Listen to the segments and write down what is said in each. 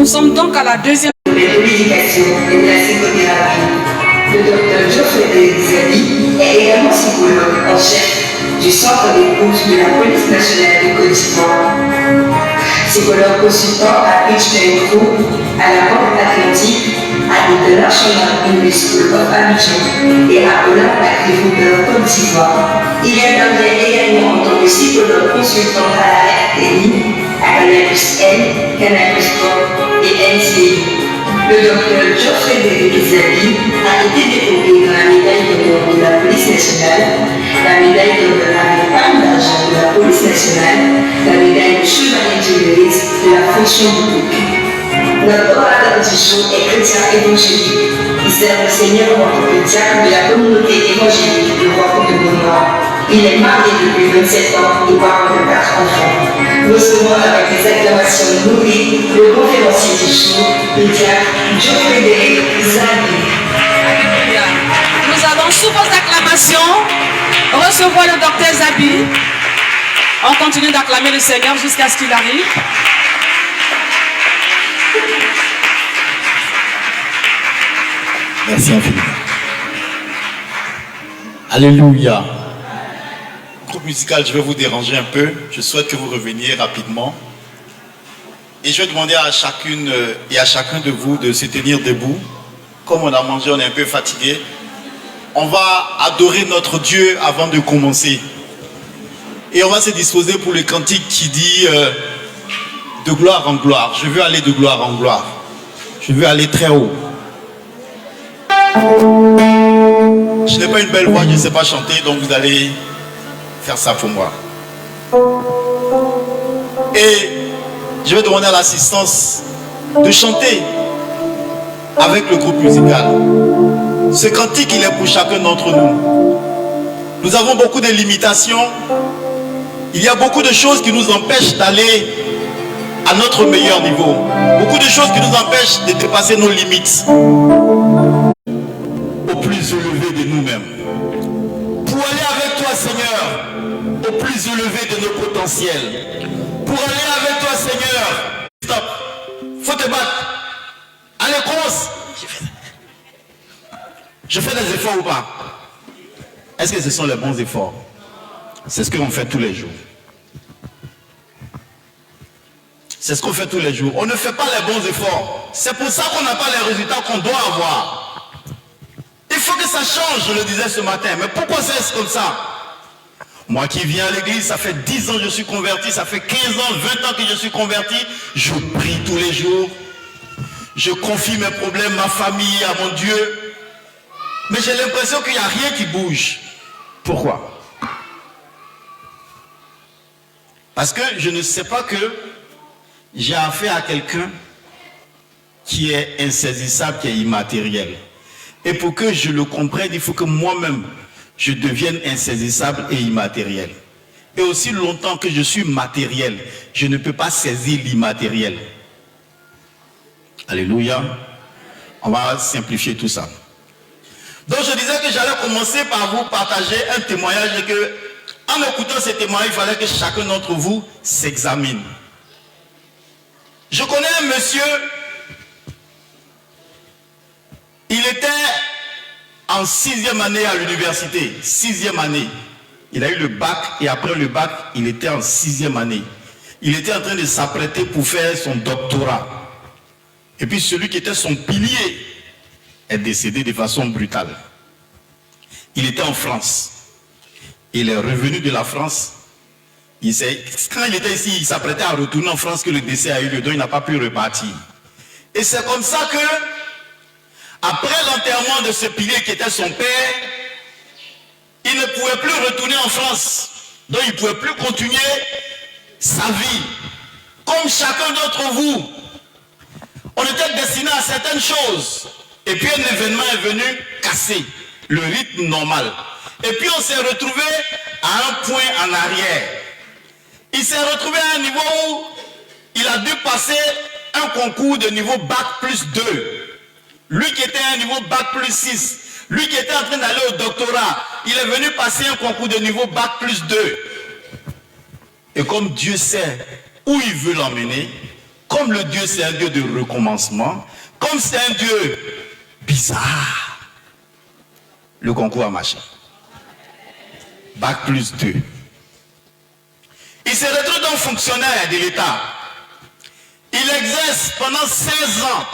Nous sommes donc à la deuxième. De l'éducation et de la psychothérapie. Le docteur Geoffrey Zabi est également psychologue en chef du centre d'écoute de la police nationale de Côte d'Ivoire. Psychologue consultant à Pitchman Group, à la Banque Atlantique, à l'International English School of Abidjan et à Olympique de Côte d'Ivoire. Il intervient également en tant que psychologue consultant à la RTI, à Canapus N, Canapus Pop et NCI. Le docteur Geoffrey Zabi a été décoré dans la médaille d'honneur de la police nationale, la médaille d'honneur avec palme d'argent de la police nationale, la médaille de chevalier du mérite de la fonction publique. Notre orateur du jour est chrétien évangélique. Il sert le Seigneur en tant que diacre de la communauté évangélique de Rouen de Beaunois. Il est marié depuis 27 ans et parent de 4 enfants. Nous recevons avec des acclamations nourries le conférencier du jour, le diacre Geoffrey Zabi. Nous allons sous vos acclamations recevoir le docteur Zabi. On continue d'acclamer le Seigneur jusqu'à ce qu'il arrive. Merci infiniment. Alléluia. Groupe musical, je vais vous déranger un peu. Je souhaite que vous reveniez rapidement. Et je vais demander à chacune et à chacun de vous de se tenir debout. Comme on a mangé, on est un peu fatigué. On va adorer notre Dieu avant de commencer. Et on va se disposer pour le cantique qui dit de gloire en gloire. Je veux aller de gloire en gloire. Je veux aller très haut. Je n'ai pas une belle voix, je ne sais pas chanter, donc vous allez faire ça pour moi. Et je vais demander à l'assistance de chanter avec le groupe musical. Ce cantique, il est pour chacun d'entre nous. Nous avons beaucoup de limitations. Il y a beaucoup de choses qui nous empêchent d'aller à notre meilleur niveau. Beaucoup de choses qui nous empêchent de dépasser nos limites. Au plus élevé de nous-mêmes. Pour aller avec toi, Seigneur, au plus élevé de nos potentiels. Pour aller avec toi, Seigneur. Stop. Faut te battre. Allez, commence. Je fais des efforts ou pas? Est-ce que ce sont les bons efforts? C'est ce qu'on fait tous les jours. C'est ce qu'on fait tous les jours. On ne fait pas les bons efforts. C'est pour ça qu'on n'a pas les résultats qu'on doit avoir. Il faut que ça change, je le disais ce matin. Mais pourquoi c'est comme ça? Moi qui viens à l'église, ça fait 10 ans que je suis converti, ça fait 15 ans, 20 ans que je suis converti. Je prie tous les jours. Je confie mes problèmes, ma famille à mon Dieu. Mais j'ai l'impression qu'il n'y a rien qui bouge. Pourquoi? Parce que je ne sais pas que j'ai affaire à quelqu'un qui est insaisissable, qui est immatériel. Et pour que je le comprenne, il faut que moi-même, je devienne insaisissable et immatériel. Et aussi longtemps que je suis matériel, je ne peux pas saisir l'immatériel. Alléluia. On va simplifier tout ça. Donc je disais que j'allais commencer par vous partager un témoignage et que, en écoutant ce témoignage, il fallait que chacun d'entre vous s'examine. Je connais un monsieur, il était en 6e année à l'université, 6e année. Il a eu le bac et après le bac, il était en 6e année. Il était en train de s'apprêter pour faire son doctorat. Et puis celui qui était son pilier est décédé de façon brutale. Il était en France. Il est revenu de la France. Quand il était ici, il s'apprêtait à retourner en France que le décès a eu lieu, donc il n'a pas pu repartir. Et c'est comme ça que, après l'enterrement de ce pilier qui était son père, il ne pouvait plus retourner en France. Donc il ne pouvait plus continuer sa vie. Comme chacun d'entre vous, on était destiné à certaines choses. Et puis un événement est venu casser le rythme normal. Et puis on s'est retrouvé à un point en arrière. Il s'est retrouvé à un niveau où il a dû passer un concours de niveau bac plus 2. Lui qui était à un niveau bac plus 6. Lui qui était en train d'aller au doctorat. Il est venu passer un concours de niveau bac plus 2. Et comme Dieu sait où il veut l'emmener, comme le Dieu c'est un Dieu de recommencement, comme c'est un Dieu bizarre, le concours a marché. Bac plus 2. Il se retrouve donc fonctionnaire de l'État. Il exerce pendant 16 ans.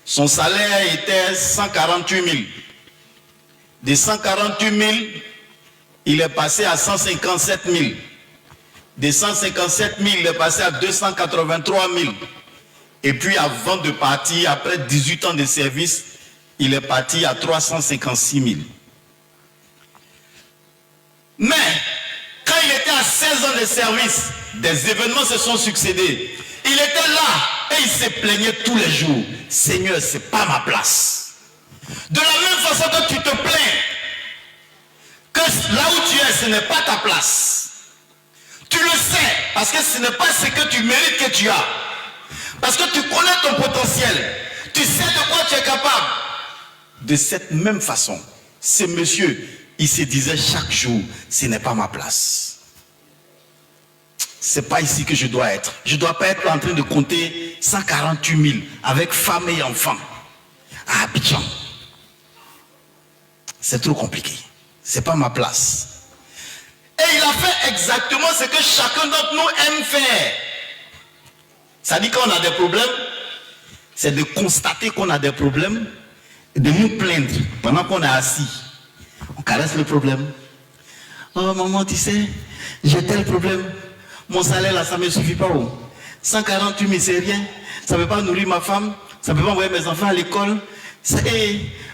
Son salaire était 148 000. De 148 000, il est passé à 157 000. De 157 000, il est passé à 283 000. Et puis avant de partir, après 18 ans de service, il est parti à 356 000. Mais, quand il était à 16 ans de service, des événements se sont succédés. Il était là et il se plaignait tous les jours. Seigneur, ce n'est pas ma place. De la même façon que tu te plains, que là où tu es, ce n'est pas ta place. Tu le sais, parce que ce n'est pas ce que tu mérites que tu as. Parce que tu connais ton potentiel. Tu sais de quoi tu es capable. De cette même façon, ce monsieur, il se disait chaque jour, ce n'est pas ma place. C'est pas ici que je dois être. Je ne dois pas être en train de compter 148 000 avec femme et enfants à Abidjan. C'est trop compliqué. C'est pas ma place. Et il a fait exactement ce que chacun d'entre nous aime faire. Ça dit quand on a des problèmes, c'est de constater qu'on a des problèmes et de nous plaindre pendant qu'on est assis. On caresse le problème. Oh maman, tu sais, j'ai tel problème. Mon salaire là, ça ne me suffit pas. 148 000, c'est rien. Ça ne peut pas nourrir ma femme. Ça ne peut pas envoyer mes enfants à l'école.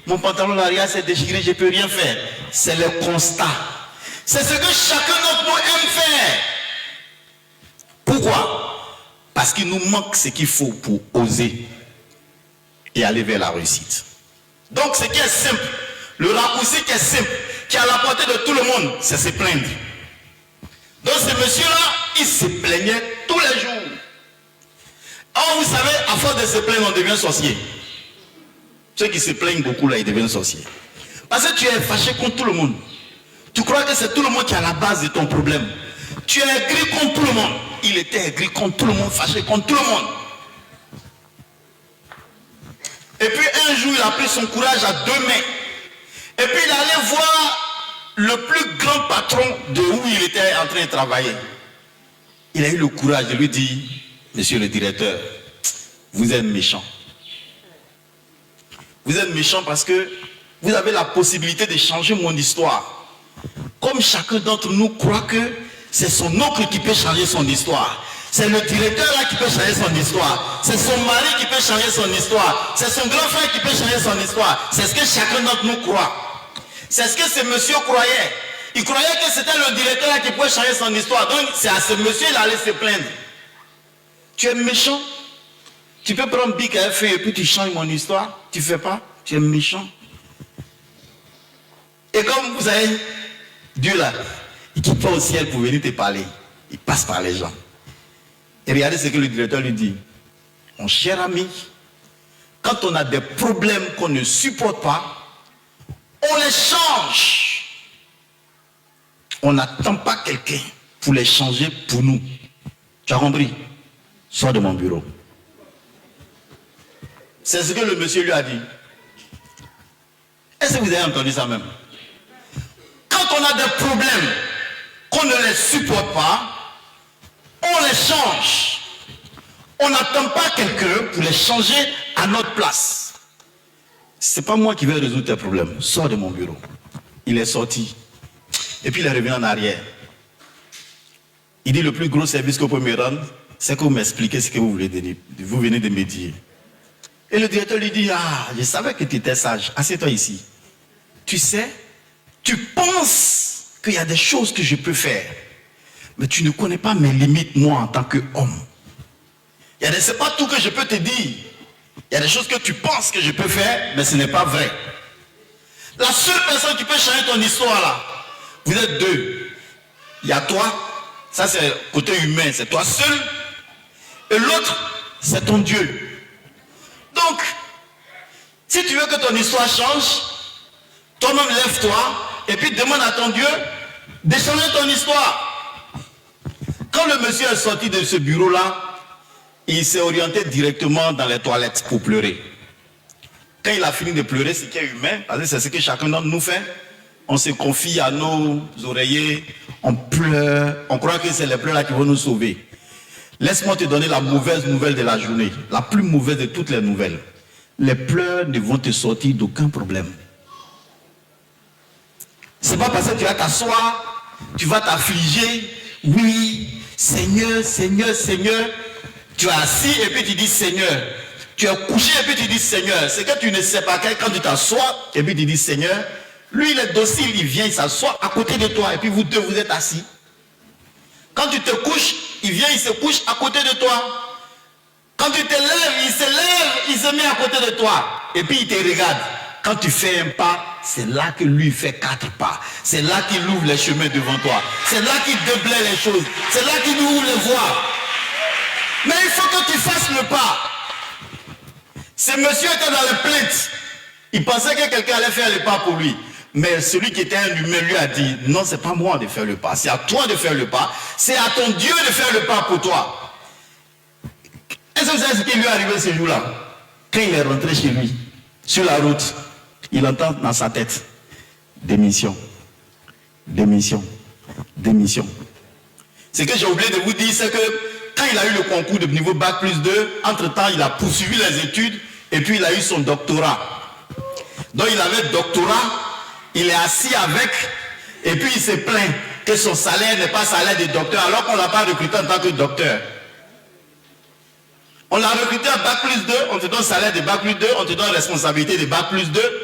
Mon pantalon l'arrière s'est déchiré, je ne peux rien faire. C'est le constat. C'est ce que chacun d'entre nous aime faire. Pourquoi? Parce qu'il nous manque ce qu'il faut pour oser et aller vers la réussite. Donc ce qui est simple, le raccourci qui est simple, qui est à la portée de tout le monde, c'est se plaindre. Donc ce monsieur-là, il se plaignait tous les jours. Or, vous savez, à force de se plaindre, on devient sorcier. Ceux qui se plaignent beaucoup, là, ils deviennent sorciers. Parce que tu es fâché contre tout le monde. Tu crois que c'est tout le monde qui est à la base de ton problème. Tu es aigri contre tout le monde. Il était aigri contre tout le monde, fâché contre tout le monde. Et puis un jour, il a pris son courage à deux mains. Et puis il allait voir le plus grand patron de où il était en train de travailler. Il a eu le courage de lui dire, monsieur le directeur, vous êtes méchant. Vous êtes méchant parce que vous avez la possibilité de changer mon histoire. Comme chacun d'entre nous croit que c'est son oncle qui peut changer son histoire. C'est le directeur là qui peut changer son histoire. C'est son mari qui peut changer son histoire. C'est son grand frère qui peut changer son histoire. C'est ce que chacun d'entre nous croit. C'est ce que ce monsieur croyait. Il croyait que c'était le directeur là qui pouvait changer son histoire. Donc c'est à ce monsieur il allait se plaindre. Tu es méchant. Tu peux prendre bic à un feu et puis tu changes mon histoire. Tu ne fais pas. Tu es méchant. Et comme vous savez, Dieu là, il ne quitte pas au ciel pour venir te parler. Il passe par les gens. Et regardez ce que le directeur lui dit. Mon cher ami, quand on a des problèmes qu'on ne supporte pas, on les change. On n'attend pas quelqu'un pour les changer pour nous. Tu as compris? Sors de mon bureau. C'est ce que le monsieur lui a dit. Est-ce que vous avez entendu ça même? Quand on a des problèmes qu'on ne les supporte pas, on les change. On n'attend pas quelqu'un pour les changer à notre place. C'est pas moi qui vais résoudre tes problèmes. Sors de mon bureau. Il est sorti. Et puis il est revenu en arrière. Il dit le plus gros service que vous pouvez me rendre, c'est que vous m'expliquez ce que vous voulez donner. Vous venez de me dire. Et le directeur lui dit, ah, je savais que tu étais sage. Assieds-toi ici. Tu sais, tu penses qu'il y a des choses que je peux faire. Mais tu ne connais pas mes limites, moi, en tant qu'homme. C'est pas tout que je peux te dire. Il y a des choses que tu penses que je peux faire, mais ce n'est pas vrai. La seule personne qui peut changer ton histoire, là, vous êtes deux. Il y a toi, ça c'est côté humain, c'est toi seul. Et l'autre, c'est ton Dieu. Donc, si tu veux que ton histoire change, toi-même lève-toi et puis demande à ton Dieu de changer ton histoire. Quand le monsieur est sorti de ce bureau-là, il s'est orienté directement dans les toilettes pour pleurer. Quand il a fini de pleurer, ce qui est humain, parce que c'est ce que chacun d'entre nous fait, on se confie à nos oreillers, on pleure, on croit que c'est les pleurs là qui vont nous sauver. Laisse-moi te donner la mauvaise nouvelle de la journée, la plus mauvaise de toutes les nouvelles. Les pleurs ne vont te sortir d'aucun problème. C'est pas parce que tu vas t'asseoir, tu vas t'affliger, oui, Seigneur, Seigneur, Seigneur. Tu es assis et puis tu dis Seigneur. Tu es couché et puis tu dis Seigneur. C'est que tu ne sais pas quand tu t'assois et puis tu dis Seigneur. Lui il est docile, il vient, il s'assoit à côté de toi et puis vous deux vous êtes assis. Quand tu te couches, il vient, il se couche à côté de toi. Quand tu te lèves, il se lève, il se met à côté de toi. Et puis il te regarde. Quand tu fais un pas, c'est là que lui fait 4 pas. C'est là qu'il ouvre les chemins devant toi. C'est là qu'il déblaye les choses. C'est là qu'il ouvre les voies. Mais il faut que tu fasses le pas. Ce monsieur était dans le plainte. Il pensait que quelqu'un allait faire le pas pour lui. Mais celui qui était un humain lui a dit, non, c'est pas moi de faire le pas. C'est à toi de faire le pas. C'est à ton Dieu de faire le pas pour toi. Est-ce que vous savez ce qui lui est arrivé ce jour-là? Quand il est rentré chez lui, sur la route, il entend dans sa tête, démission, démission, démission. Ce que j'ai oublié de vous dire, c'est que quand il a eu le concours de niveau Bac plus 2, entre-temps, il a poursuivi les études et puis il a eu son doctorat. Donc il avait doctorat, il est assis avec et puis il se plaint que son salaire n'est pas salaire de docteur alors qu'on ne l'a pas recruté en tant que docteur. On l'a recruté à Bac plus 2, on te donne salaire de Bac plus 2, on te donne responsabilité de Bac plus 2.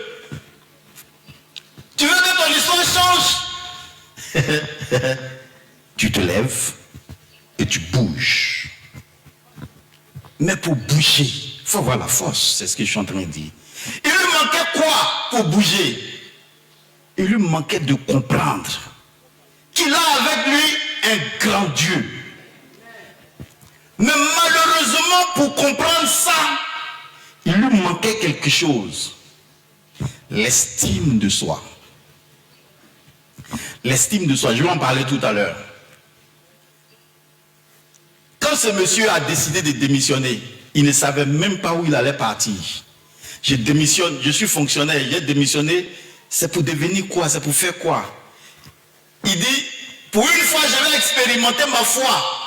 Tu veux que ton histoire change? Tu te lèves et tu bouges. Mais pour bouger, il faut avoir la force, c'est ce que je suis en train de dire. Il lui manquait quoi pour bouger? Il lui manquait de comprendre qu'il a avec lui un grand Dieu. Mais malheureusement, pour comprendre ça, il lui manquait quelque chose. L'estime de soi. L'estime de soi, je vais en parler tout à l'heure. Quand ce monsieur a décidé de démissionner, il ne savait même pas où il allait partir. Je démissionne, je suis fonctionnaire, j'ai démissionné, c'est pour devenir quoi? C'est pour faire quoi? Il dit, pour une fois, je vais expérimenter ma foi.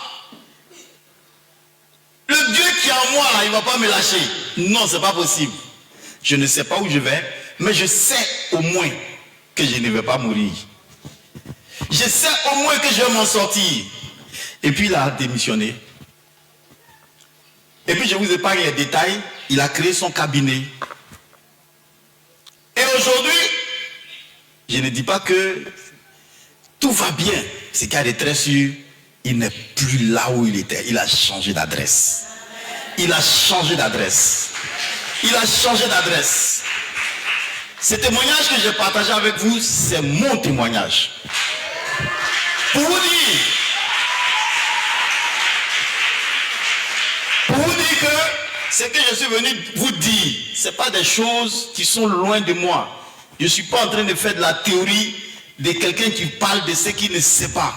Le Dieu qui est en moi, là, il ne va pas me lâcher. Non, ce n'est pas possible. Je ne sais pas où je vais, mais je sais au moins que je ne vais pas mourir. Je sais au moins que je vais m'en sortir. Et puis il a démissionné. Et puis je vous épargne les détails. Il a créé son cabinet. Et aujourd'hui, je ne dis pas que tout va bien. C'est qu'il est très sûr, il n'est plus là où il était. Il a changé d'adresse. Il a changé d'adresse. Il a changé d'adresse. Ce témoignage que j'ai partagé avec vous, c'est mon témoignage. Pour vous dire que ce que je suis venu vous dire, ce n'est pas des choses qui sont loin de moi. Je ne suis pas en train de faire de la théorie de quelqu'un qui parle de ce qu'il ne sait pas.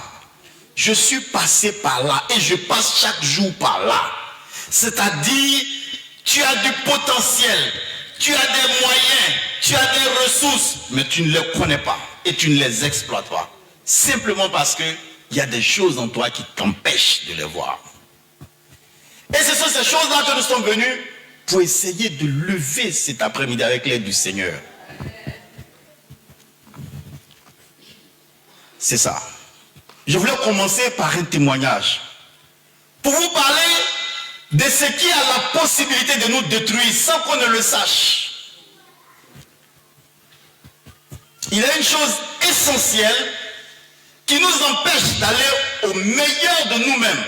Je suis passé par là et je passe chaque jour par là. C'est-à-dire, tu as du potentiel, tu as des moyens, tu as des ressources, mais tu ne les connais pas et tu ne les exploites pas. Simplement parce qu'il y a des choses en toi qui t'empêchent de les voir. Et ce sont ces choses-là que nous sommes venus pour essayer de lever cet après-midi avec l'aide du Seigneur. C'est ça. Je voulais commencer par un témoignage. Pour vous parler de ce qui a la possibilité de nous détruire sans qu'on ne le sache. Il y a une chose essentielle qui nous empêche d'aller au meilleur de nous-mêmes.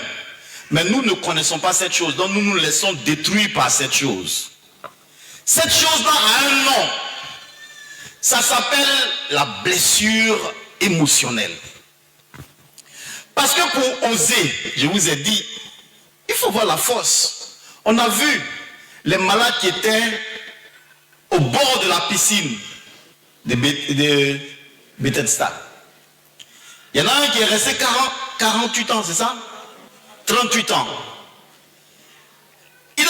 Mais nous ne connaissons pas cette chose, donc nous nous laissons détruire par cette chose. Cette chose-là a un nom. Ça s'appelle la blessure émotionnelle. Parce que pour oser, je vous ai dit, il faut voir la force. On a vu les malades qui étaient au bord de la piscine de Bethesda. Il y en a un qui est resté 48 ans, c'est ça? 38 ans.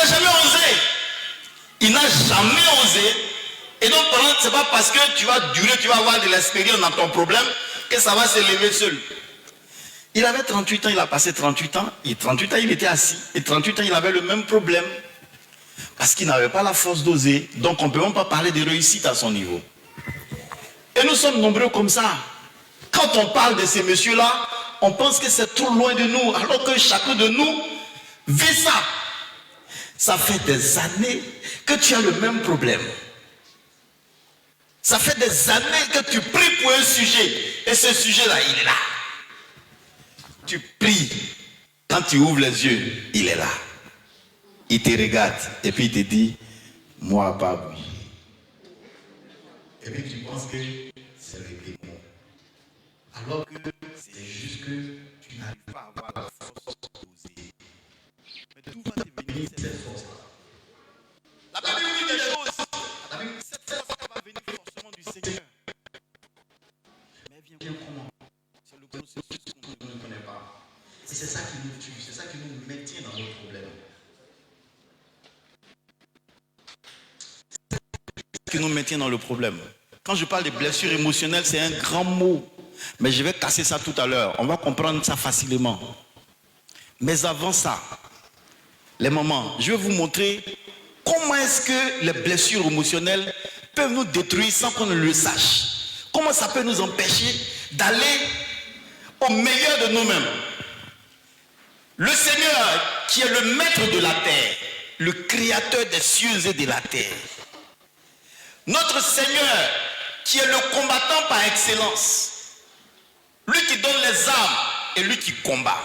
n'a jamais osé. Il n'a jamais osé. Et donc, ce n'est pas parce que tu vas durer, tu vas avoir de l'expérience dans ton problème que ça va se lever seul. Il avait 38 ans, il a passé 38 ans. Et 38 ans, il était assis. Et 38 ans, il avait le même problème. Parce qu'il n'avait pas la force d'oser. Donc, on ne peut même pas parler de réussite à son niveau. Et nous sommes nombreux comme ça. Quand on parle de ces messieurs-là, on pense que c'est trop loin de nous. Alors que chacun de nous vit ça. Ça fait des années que tu as le même problème. Ça fait des années que tu pries pour un sujet. Et ce sujet-là, il est là. Tu pries. Quand tu ouvres les yeux, il est là. Il te regarde. Et puis il te dit, moi pas oui. Et puis tu penses que c'est réglé. Alors que c'est juste que tu n'arrives pas à avoir la force d'oser. Mais tout va te venir cette force-là. La Bible dit des choses. La Bible dit cette force va venir forcément du Seigneur. Mais elle vient comment? C'est le processus qu'on ne connaît pas. Et c'est ça qui nous tue, c'est ça qui nous maintient dans nos problèmes. C'est ça qui nous maintient dans le problème. Quand je parle de blessures émotionnelles, c'est un grand mot. Mais je vais casser ça tout à l'heure. On va comprendre ça facilement. Mais avant ça, les mamans, je vais vous montrer comment est-ce que les blessures émotionnelles peuvent nous détruire sans qu'on ne le sache. Comment ça peut nous empêcher d'aller au meilleur de nous-mêmes. Le Seigneur, qui est le maître de la terre, le créateur des cieux et de la terre. Notre Seigneur, qui est le combattant par excellence. Lui qui donne les armes et lui qui combat.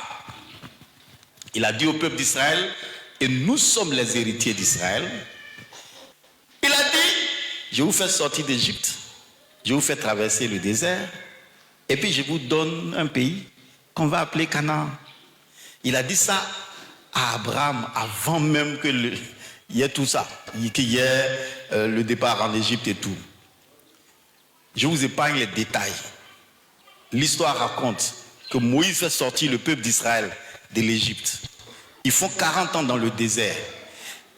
Il a dit au peuple d'Israël, et nous sommes les héritiers d'Israël. Il a dit, je vous fais sortir d'Égypte, je vous fais traverser le désert, et puis je vous donne un pays qu'on va appeler Canaan. Il a dit ça à Abraham avant même qu'il y ait tout ça, qu'il y ait le départ en Égypte et tout. Je vous épargne les détails. L'histoire raconte que Moïse fait sortir le peuple d'Israël de l'Égypte. Ils font 40 ans dans le désert.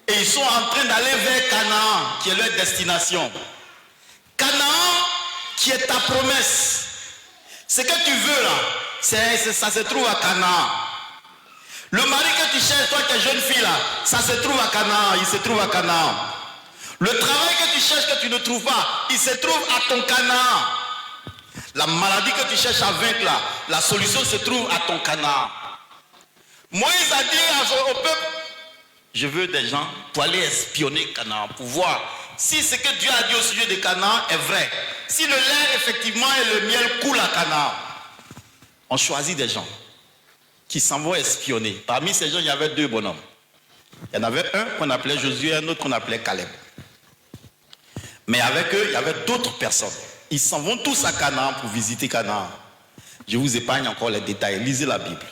Et ils sont en train d'aller vers Canaan, qui est leur destination. Canaan, qui est ta promesse. Ce que tu veux là, ça se trouve à Canaan. Le mari que tu cherches, toi qui es jeune fille là, ça se trouve à Canaan, il se trouve à Canaan. Le travail que tu cherches que tu ne trouves pas, il se trouve à ton Canaan. La maladie que tu cherches à vaincre là, la solution se trouve à ton Canaan. Moïse a dit au peuple, je veux des gens pour aller espionner Canaan, pour voir si ce que Dieu a dit au sujet de Canaan est vrai. Si le lait effectivement et le miel coulent à Canaan. On choisit des gens qui s'en vont espionner. Parmi ces gens, il y avait deux bonhommes. Il y en avait un qu'on appelait Josué et un autre qu'on appelait Caleb. Mais avec eux, il y avait d'autres personnes. Ils s'en vont tous à Canaan pour visiter Canaan. Je vous épargne encore les détails. Lisez la Bible.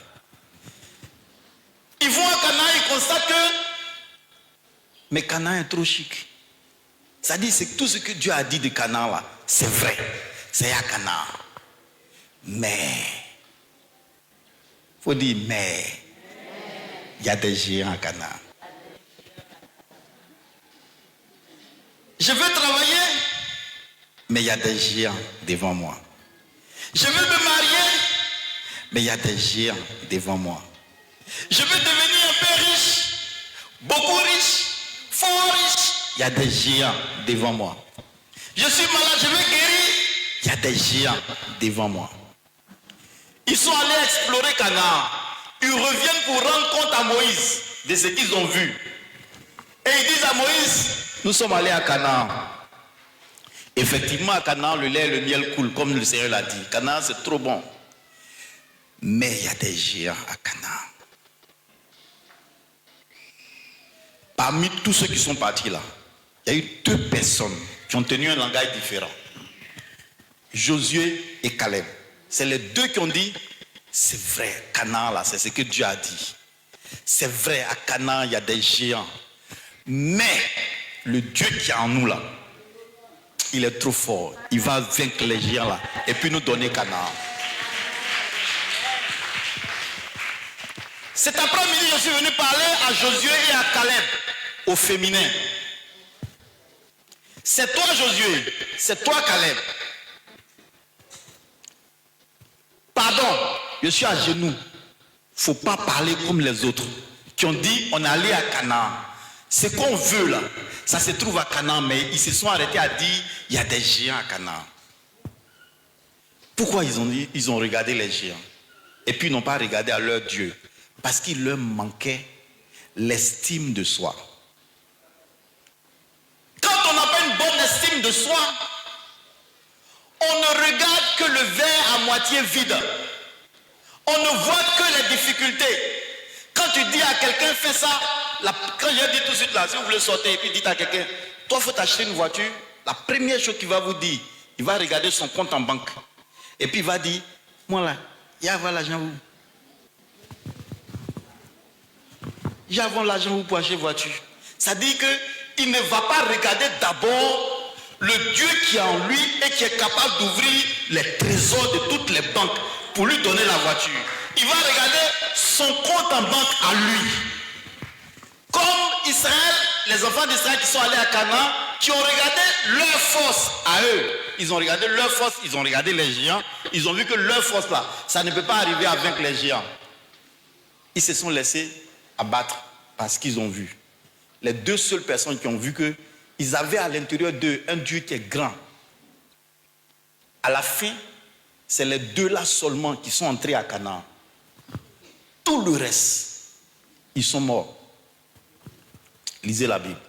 Ils vont à Canaan, ils constatent que mais Canaan est trop chic. Ça dit, c'est que tout ce que Dieu a dit de Canaan là, c'est vrai. C'est à Canaan. Mais, faut dire mais, il y a des géants à Canaan. Je veux travailler, mais il y a des géants devant moi. Je veux me marier, mais il y a des géants devant moi. Je veux devenir un peu riche, beaucoup riche, fort riche. Il y a des géants devant moi. Je suis malade, je veux guérir. Il y a des géants devant moi. Ils sont allés explorer Canaan. Ils reviennent pour rendre compte à Moïse de ce qu'ils ont vu. Et ils disent à Moïse, nous sommes allés à Canaan. Effectivement, à Canaan, le lait et le miel coulent, comme le Seigneur l'a dit. Canaan, c'est trop bon. Mais il y a des géants à Canaan. Parmi tous ceux qui sont partis là, il y a eu deux personnes qui ont tenu un langage différent. Josué et Caleb. C'est les deux qui ont dit, c'est vrai, Canaan là, c'est ce que Dieu a dit. C'est vrai, à Canaan, il y a des géants. Mais le Dieu qui est en nous là, il est trop fort. Il va vaincre les géants là et puis nous donner Canaan. Cet après-midi, je suis venu parler à Josué et à Caleb. au féminin. C'est toi Josué, c'est toi Caleb. Pardon, je suis à genoux. Faut pas parler comme les autres qui ont dit on est allé à Canaan. Ce qu'on veut là, ça se trouve à Canaan, mais ils se sont arrêtés à dire il y a des géants à Canaan. Pourquoi ils ont regardé les géants et puis ils n'ont pas regardé à leur Dieu? Parce qu'il leur manquait l'estime de soi. Quand on n'a pas une bonne estime de soi, on ne regarde que le verre à moitié vide. On ne voit que les difficultés. Quand tu dis à quelqu'un fais ça, quand je dis tout de suite là, si vous voulez sortir et puis dites à quelqu'un, toi il faut t'acheter une voiture, la première chose qu'il va vous dire, il va regarder son compte en banque. Et puis il va dire, moi là, il y a l'argent où? Il y a l'argent où pour acheter une voiture. Ça dit qu'il ne va pas regarder d'abord le Dieu qui est en lui et qui est capable d'ouvrir les trésors de toutes les banques pour lui donner la voiture. Il va regarder son compte en banque à lui. Comme Israël, les enfants d'Israël qui sont allés à Canaan, qui ont regardé leur force à eux. Ils ont regardé leur force, ils ont regardé les géants, ils ont vu que leur force là, ça ne peut pas arriver à vaincre les géants. Ils se sont laissés abattre parce qu'ils ont vu. Les deux seules personnes qui ont vu qu'ils avaient à l'intérieur d'eux un Dieu qui est grand. À la fin, c'est les deux là seulement qui sont entrés à Canaan. Tout le reste, ils sont morts. Lisez la Bible.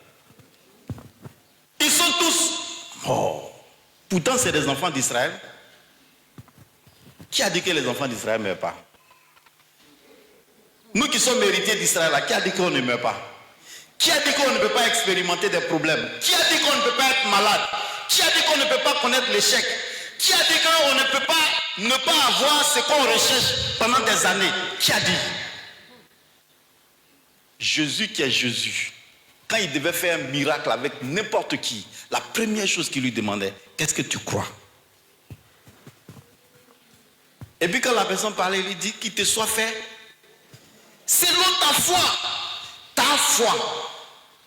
Ils sont tous morts. Pourtant, c'est des enfants d'Israël. Qui a dit que les enfants d'Israël ne meurent pas? Nous qui sommes héritiers d'Israël, qui a dit qu'on ne meurt pas? Qui a dit qu'on ne peut pas expérimenter des problèmes? Qui a dit qu'on ne peut pas être malade? Qui a dit qu'on ne peut pas connaître l'échec? Qui a dit qu'on ne peut pas ne pas avoir ce qu'on recherche pendant des années? Qui a dit? Jésus qui est Jésus. Quand il devait faire un miracle avec n'importe qui, la première chose qu'il lui demandait, qu'est-ce que tu crois? Et puis quand la personne parlait, il lui dit qu'il te soit fait selon ta foi. Ta foi.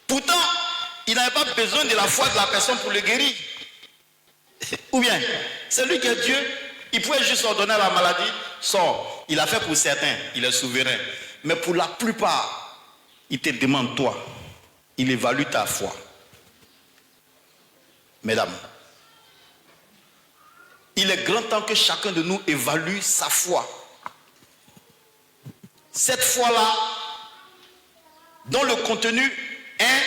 Pourtant, il n'avait pas besoin de la foi de la personne pour le guérir. Ou bien, c'est lui qui est Dieu, il pouvait juste ordonner la maladie, sort. Il a fait pour certains, il est souverain. Mais pour la plupart, il te demande toi. Il évalue ta foi. Mesdames, il est grand temps que chacun de nous évalue sa foi. Cette foi-là, dont le contenu est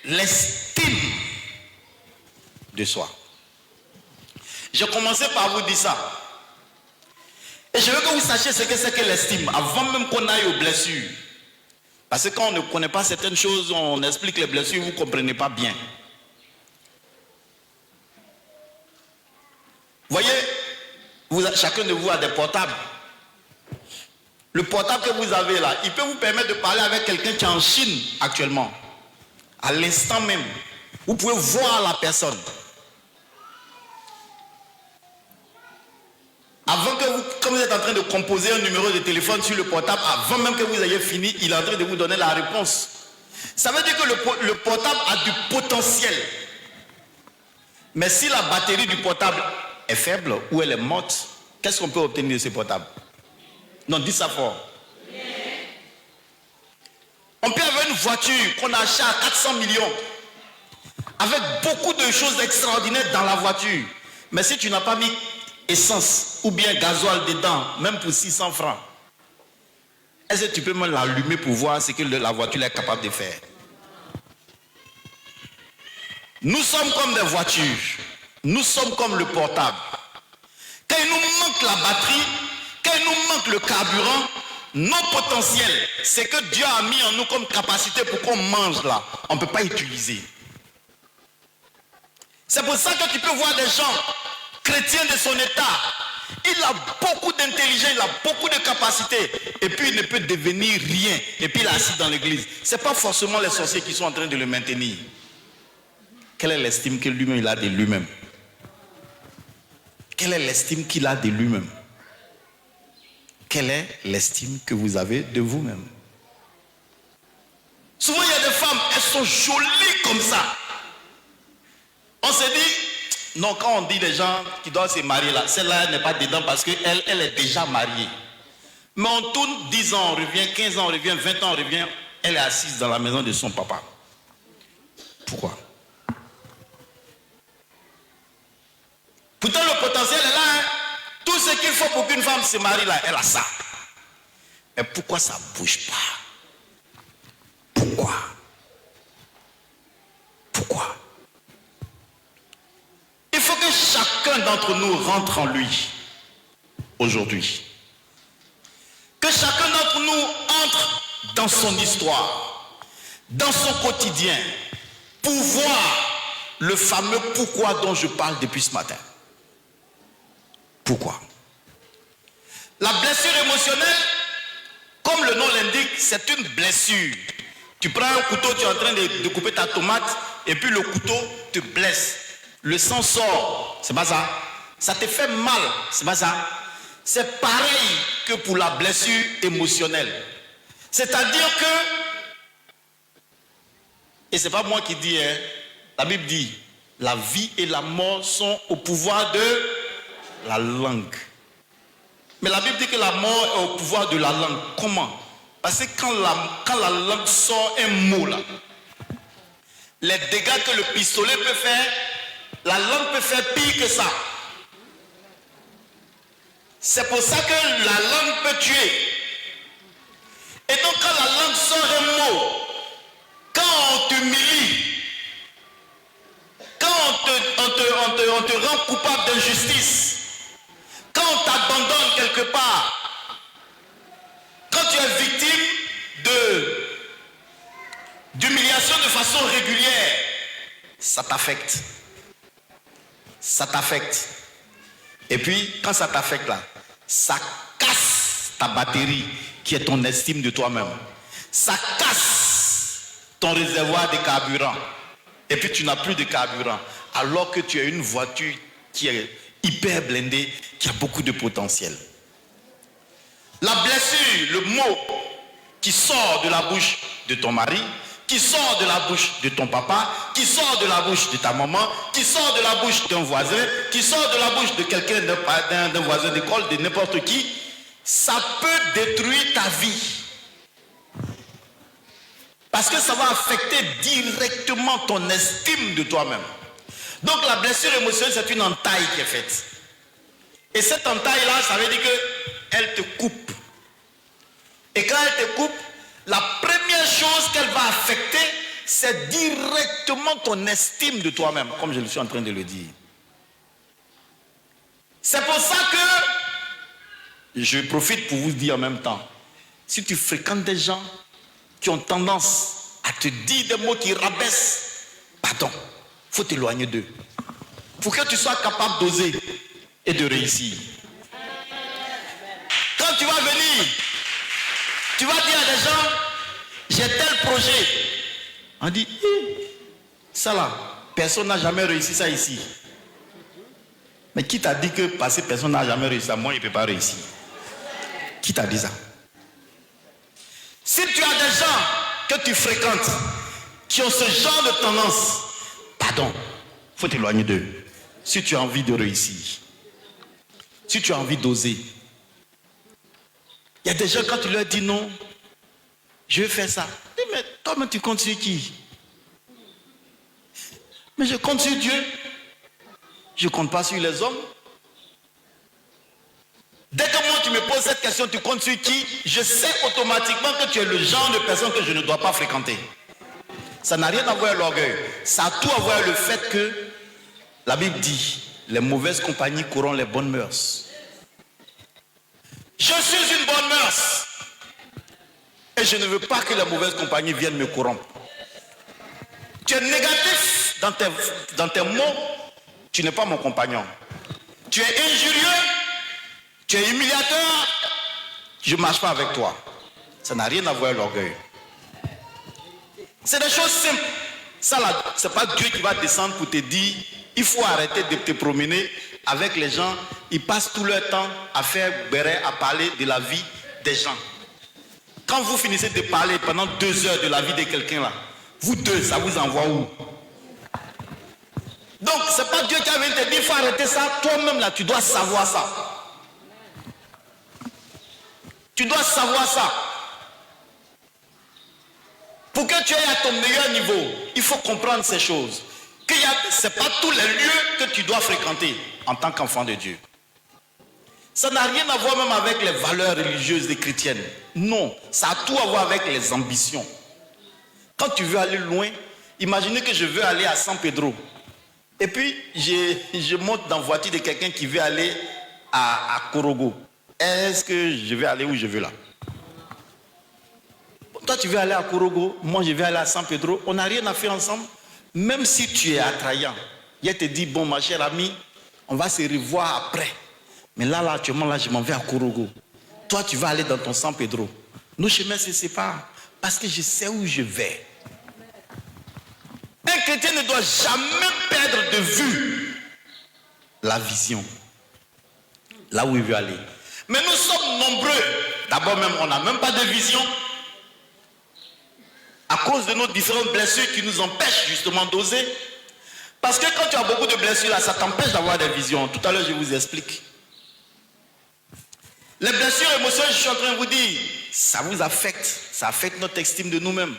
l'estime de soi. J'ai commencé par vous dire ça. Et je veux que vous sachiez ce que c'est que l'estime, avant même qu'on aille aux blessures. Parce que quand on ne connaît pas certaines choses, on explique les blessures, vous ne comprenez pas bien. Voyez, chacun de vous a des portables. Le portable que vous avez là, il peut vous permettre de parler avec quelqu'un qui est en Chine actuellement. À l'instant même. Vous pouvez voir la personne. Avant que vous, comme vous êtes en train de composer un numéro de téléphone sur le portable, avant même que vous ayez fini, il est en train de vous donner la réponse. Ça veut dire que le portable a du potentiel. Mais si la batterie du portable est faible ou elle est morte, qu'est-ce qu'on peut obtenir de ce portable? Non, dis ça fort. On peut avoir une voiture qu'on a achetée à 400 millions, avec beaucoup de choses extraordinaires dans la voiture. Mais si tu n'as pas mis essence ou bien gasoil dedans, même pour 600 francs, est-ce que tu peux même l'allumer pour voir ce que la voiture est capable de faire? Nous sommes comme des voitures. Nous sommes comme le portable. Quand il nous manque la batterie, quand il nous manque le carburant, nos potentiels, c'est que Dieu a mis en nous comme capacité pour qu'on mange là, on ne peut pas utiliser. C'est pour ça que tu peux voir des gens chrétiens de son état. Il a beaucoup d'intelligence, il a beaucoup de capacités, et puis il ne peut devenir rien, et puis il est assis dans l'église. Ce n'est pas forcément les sorciers qui sont en train de le maintenir. Quelle est l'estime que lui-même il a de lui-même? Quelle est l'estime qu'il a de lui-même? Quelle est l'estime que vous avez de vous-même? Souvent il y a des femmes, elles sont jolies comme ça. On s'est dit, non, quand on dit les gens qui doivent se marier là, celle-là n'est pas dedans parce qu'elle est déjà mariée. Mais on tourne 10 ans, on revient, 15 ans, on revient, 20 ans, on revient, elle est assise dans la maison de son papa. Pourquoi? Pourtant le potentiel est là, hein? Tout ce qu'il faut pour qu'une femme se marie là, elle a ça. Et pourquoi ça ne bouge pas? Pourquoi? Pourquoi? Il faut que chacun d'entre nous rentre en lui aujourd'hui. Que chacun d'entre nous entre dans son histoire, dans son quotidien, pour voir le fameux pourquoi dont je parle depuis ce matin. Pourquoi? La blessure émotionnelle, comme le nom l'indique, c'est une blessure. Tu prends un couteau, tu es en train de couper ta tomate, et puis le couteau te blesse. Le sang sort, c'est pas ça. Ça te fait mal, c'est pas ça. C'est pareil que pour la blessure émotionnelle. C'est-à-dire que, et c'est pas moi qui dis, hein, la Bible dit, la vie et la mort sont au pouvoir de la langue. Mais la Bible dit que la mort est au pouvoir de la langue. Comment? Parce que quand la langue sort un mot là, les dégâts que le pistolet peut faire, la langue peut faire pire que ça. C'est pour ça que la langue peut tuer. Et donc quand la langue sort un mot, quand on t'humilie, quand on te rend coupable d'injustice, quand on t'abandonne quelque part, quand tu es victime d'humiliation de façon régulière, ça t'affecte. Ça t'affecte. Et puis, quand ça t'affecte là, ça casse ta batterie qui est ton estime de toi-même. Ça casse ton réservoir de carburant. Et puis, tu n'as plus de carburant. Alors que tu as une voiture qui est hyper blindée, qui a beaucoup de potentiel. La blessure, le mot qui sort de la bouche de ton mari, qui sort de la bouche de ton papa, qui sort de la bouche de ta maman, qui sort de la bouche d'un voisin, qui sort de la bouche de quelqu'un, d'un voisin d'école, de n'importe qui, ça peut détruire ta vie. Parce que ça va affecter directement ton estime de toi-même. Donc la blessure émotionnelle, c'est une entaille qui est faite. Et cette entaille-là, ça veut dire qu'elle te coupe. Et quand elle te coupe, la première chose qu'elle va affecter, c'est directement ton estime de toi-même, comme je le suis en train de le dire. C'est pour ça que je profite pour vous dire en même temps, si tu fréquentes des gens qui ont tendance à te dire des mots qui rabaissent, pardon, il faut t'éloigner d'eux. Pour que tu sois capable d'oser et de réussir. Quand tu vas venir, tu vas dire à des gens, j'ai tel projet. On dit, ça là, personne n'a jamais réussi ça ici. Mais qui t'a dit que parce que personne n'a jamais réussi ça, moi, il ne peut pas réussir? Qui t'a dit ça? Si tu as des gens que tu fréquentes qui ont ce genre de tendance, pardon, il faut t'éloigner d'eux. Si tu as envie de réussir, si tu as envie d'oser. Il y a des gens, quand tu leur dis non, je vais faire ça. Mais toi-même, tu comptes sur qui? Mais je compte sur Dieu. Je ne compte pas sur les hommes. Dès que moi, tu me poses cette question, tu comptes sur qui? Je sais automatiquement que tu es le genre de personne que je ne dois pas fréquenter. Ça n'a rien à voir avec l'orgueil. Ça a tout à voir avec le fait que la Bible dit, les mauvaises compagnies corrompent les bonnes mœurs. Je suis une bonne mœurs. Et je ne veux pas que les mauvaises compagnies viennent me corrompre. Tu es négatif dans tes mots, tu n'es pas mon compagnon. Tu es injurieux, tu es humiliateur, je ne marche pas avec toi. Ça n'a rien à voir avec l'orgueil. C'est des choses simples. Ça là, ce n'est pas Dieu qui va descendre pour te dire, il faut arrêter de te promener avec les gens. Ils passent tout leur temps à faire béret, à parler de la vie des gens. Quand vous finissez de parler pendant 2 heures de la vie de quelqu'un là, Vous deux, ça vous envoie où? Donc, ce n'est pas Dieu qui a venu te dire, il faut arrêter ça. Toi-même, là, tu dois savoir ça. Tu dois savoir ça. Pour que tu ailles à ton meilleur niveau, il faut comprendre ces choses. Ce n'est pas tous les lieux que tu dois fréquenter en tant qu'enfant de Dieu. Ça n'a rien à voir même avec les valeurs religieuses des chrétiennes. Non, ça a tout à voir avec les ambitions. Quand tu veux aller loin, imaginez que je veux aller à San Pedro. Et puis, je monte dans la voiture de quelqu'un qui veut aller à Korogo. Est-ce que je vais aller où je veux là? Toi, tu veux aller à Korogo, moi, je vais aller à San Pedro. On n'a rien à faire ensemble. Même si tu es attrayant, il te dit, bon, ma chère amie, on va se revoir après. Mais là, actuellement, là, je m'en vais à Korogo. Toi, tu vas aller dans ton San Pedro. Nos chemins se séparent parce que je sais où je vais. Un chrétien ne doit jamais perdre de vue la vision, là où il veut aller. Mais nous sommes nombreux. D'abord même, on n'a même pas de vision. À cause de nos différentes blessures qui nous empêchent justement d'oser. Parce que quand tu as beaucoup de blessures, là, ça t'empêche d'avoir des visions. Tout à l'heure, je vous explique. Les blessures émotionnelles, je suis en train de vous dire, ça vous affecte. Ça affecte notre estime de nous-mêmes.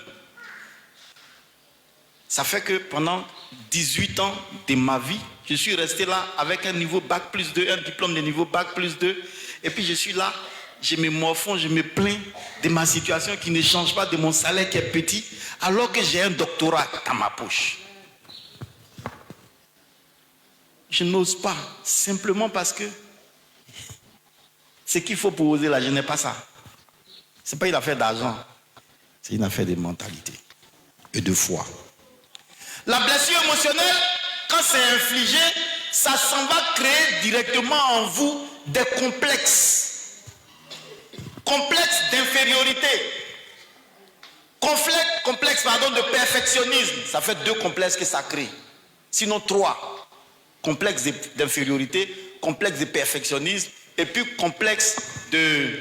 Ça fait que pendant 18 ans de ma vie, je suis resté là avec un niveau bac plus 2, un diplôme de niveau bac plus 2. Et puis je suis là, je me morfonds, je me plains de ma situation qui ne change pas, de mon salaire qui est petit, alors que j'ai un doctorat dans ma poche. Je n'ose pas, simplement parce que ce qu'il faut pour oser là, je n'ai pas ça. Ce n'est pas une affaire d'argent, c'est une affaire de mentalité et de foi. La blessure émotionnelle, quand c'est infligé, ça s'en va créer directement en vous des complexes. Complexes d'infériorité. Complexe de perfectionnisme. Ça fait 2 complexes que ça crée. Sinon 3. Complexe d'infériorité, complexe de perfectionnisme et puis complexe de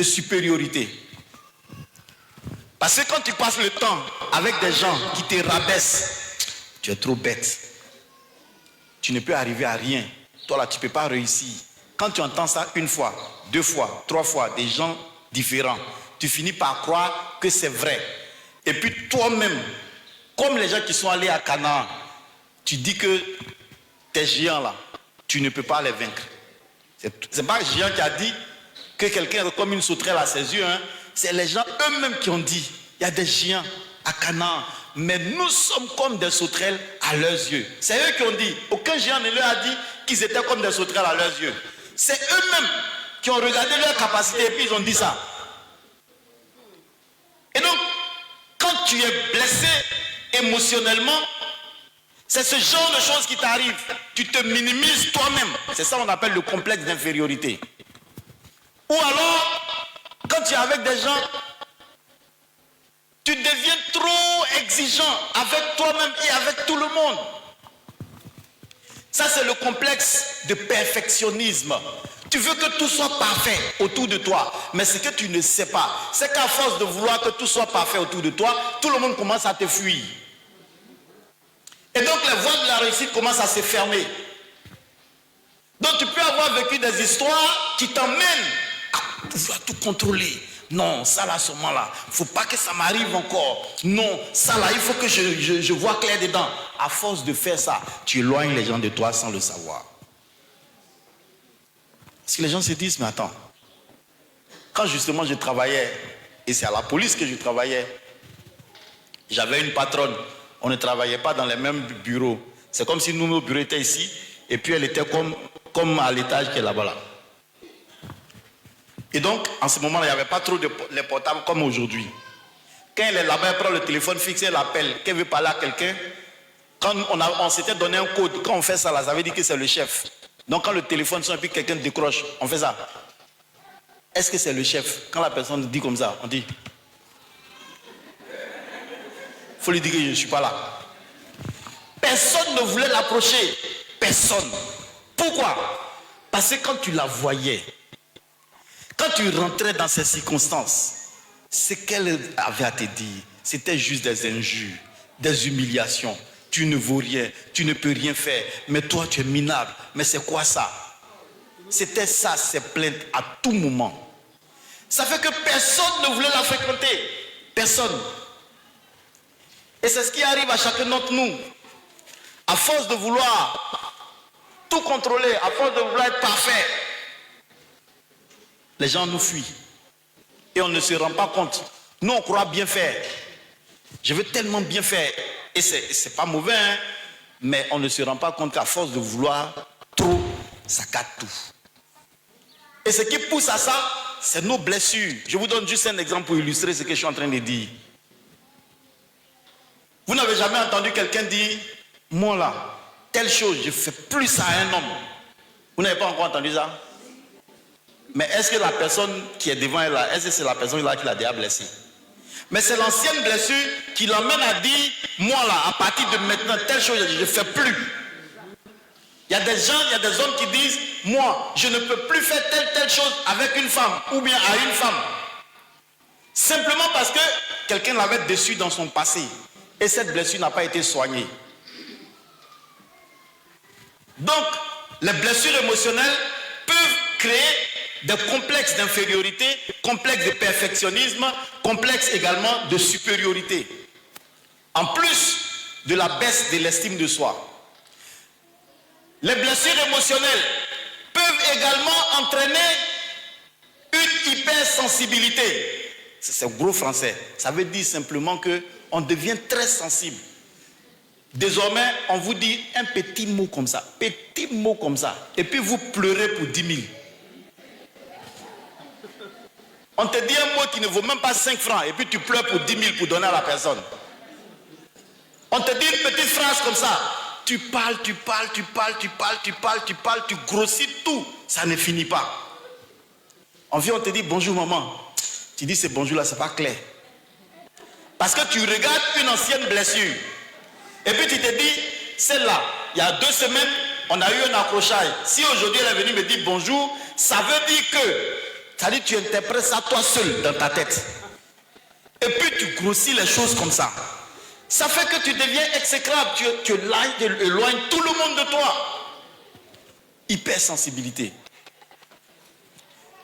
supériorité. Parce que quand tu passes le temps avec des gens qui te rabaissent, tu es trop bête. Tu ne peux arriver à rien. Toi là, tu ne peux pas réussir. Quand tu entends ça 1 fois, 2 fois, 3 fois, des gens différents, tu finis par croire que c'est vrai. Et puis toi-même, comme les gens qui sont allés à Canaan, tu dis que tes géants là, tu ne peux pas les vaincre. C'est pas un géant qui a dit que quelqu'un est comme une sauterelle à ses yeux, hein. C'est les gens eux-mêmes qui ont dit, il y a des géants à Canaan, mais nous sommes comme des sauterelles à leurs yeux. C'est eux qui ont dit, aucun géant ne leur a dit qu'ils étaient comme des sauterelles à leurs yeux. C'est eux-mêmes qui ont regardé leur capacité et puis ils ont dit ça. Et donc, quand tu es blessé émotionnellement, c'est ce genre de choses qui t'arrivent. Tu te minimises toi-même. C'est ça qu'on appelle le complexe d'infériorité. Ou alors, quand tu es avec des gens, tu deviens trop exigeant avec toi-même et avec tout le monde. Ça, c'est le complexe de perfectionnisme. Tu veux que tout soit parfait autour de toi. Mais ce que tu ne sais pas, c'est qu'à force de vouloir que tout soit parfait autour de toi, tout le monde commence à te fuir. Et donc, les voies de la réussite commencent à se fermer. Donc, tu peux avoir vécu des histoires qui t'emmènent à pouvoir tout contrôler. Non, ça là, seulement là, il ne faut pas que ça m'arrive encore. Non, ça là, il faut que je vois clair dedans. À force de faire ça, tu éloignes les gens de toi sans le savoir. Parce que les gens se disent, mais attends, quand justement je travaillais, et c'est à la police que je travaillais, j'avais une patronne, on ne travaillait pas dans les mêmes bureaux. C'est comme si nous, nos bureaux étaient ici, et puis elle était comme à l'étage qui est là-bas là. Et donc, en ce moment-là, il n'y avait pas trop de les portables comme aujourd'hui. Quand elle est là-bas, elle prend le téléphone fixe, elle appelle, qu'elle veut parler à quelqu'un. Quand on s'était donné un code, quand on fait ça là, ça veut dire que c'est le chef. Donc quand le téléphone sonne et puis quelqu'un décroche, on fait ça. Est-ce que c'est le chef? Quand la personne dit comme ça, on dit, il faut lui dire que je ne suis pas là. Personne ne voulait l'approcher. Personne. Pourquoi? Parce que quand tu la voyais, quand tu rentrais dans ces circonstances, ce qu'elle avait à te dire, c'était juste des injures, des humiliations. Tu ne vaux rien, tu ne peux rien faire, mais toi tu es minable. Mais c'est quoi ça? C'était ça, ces plaintes à tout moment. Ça fait que personne ne voulait la fréquenter. Personne. Et c'est ce qui arrive à chacun d'entre nous. À force de vouloir tout contrôler, à force de vouloir être parfait, les gens nous fuient. Et on ne se rend pas compte. Nous, on croit bien faire. Je veux tellement bien faire. Et c'est pas mauvais, hein? Mais on ne se rend pas compte qu'à force de vouloir trop, ça gâte tout. Et ce qui pousse à ça, c'est nos blessures. Je vous donne juste un exemple pour illustrer ce que je suis en train de dire. Vous n'avez jamais entendu quelqu'un dire, moi là, telle chose, je fais plus ça à un homme. Vous n'avez pas encore entendu ça? Mais est-ce que la personne qui est devant elle là, est-ce que c'est la personne là qui l'a déjà blessé? Mais c'est l'ancienne blessure qui l'emmène à dire, moi là, à partir de maintenant, telle chose, je ne fais plus. Il y a des gens, il y a des hommes qui disent, moi, je ne peux plus faire telle chose avec une femme ou bien à une femme. Simplement parce que quelqu'un l'avait déçu dans son passé et cette blessure n'a pas été soignée. Donc, les blessures émotionnelles peuvent créer des complexes d'infériorité, complexes de perfectionnisme, complexes également de supériorité. En plus de la baisse de l'estime de soi. Les blessures émotionnelles peuvent également entraîner une hypersensibilité. C'est gros français. Ça veut dire simplement qu'on devient très sensible. Désormais, on vous dit un petit mot comme ça, et puis vous pleurez pour 10 000. On te dit un mot qui ne vaut même pas 5 francs, et puis tu pleures pour 10 000 pour donner à la personne. On te dit une petite phrase comme ça. Tu parles, tu grossis tout, ça ne finit pas. On vient, on te dit bonjour maman. Tu dis c'est bonjour là, c'est pas clair. Parce que tu regardes une ancienne blessure. Et puis tu te dis, celle-là, il y a 2 semaines, on a eu un accrochage. Si aujourd'hui elle est venue me dire bonjour, ça veut dire que, ça dit tu interprètes ça toi seul dans ta tête. Et puis tu grossis les choses comme ça. Ça fait que tu deviens exécrable, tu éloignes tout le monde de toi. Hypersensibilité.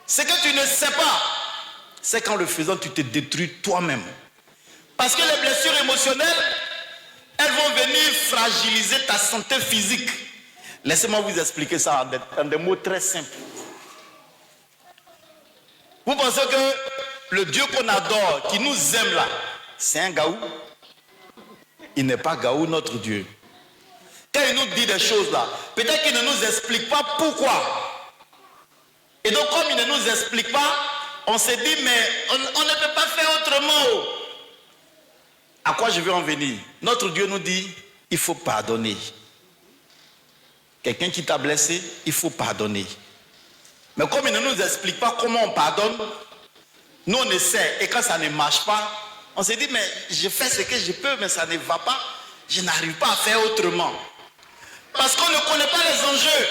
Ce que tu ne sais pas, c'est qu'en le faisant, tu te détruis toi-même. Parce que les blessures émotionnelles, elles vont venir fragiliser ta santé physique. Laissez-moi vous expliquer ça en des mots très simples. Vous pensez que le Dieu qu'on adore, qui nous aime là, c'est un gaou? Il n'est pas gaou, notre Dieu. Quand il nous dit des choses là, peut-être qu'il ne nous explique pas pourquoi. Et donc comme il ne nous explique pas, on se dit mais on ne peut pas faire autrement. À quoi je veux en venir? Notre Dieu nous dit, il faut pardonner. Quelqu'un qui t'a blessé, il faut pardonner. Mais comme il ne nous explique pas comment on pardonne, nous on essaie et quand ça ne marche pas, on se dit, mais je fais ce que je peux, mais ça ne va pas. Je n'arrive pas à faire autrement. Parce qu'on ne connaît pas les enjeux.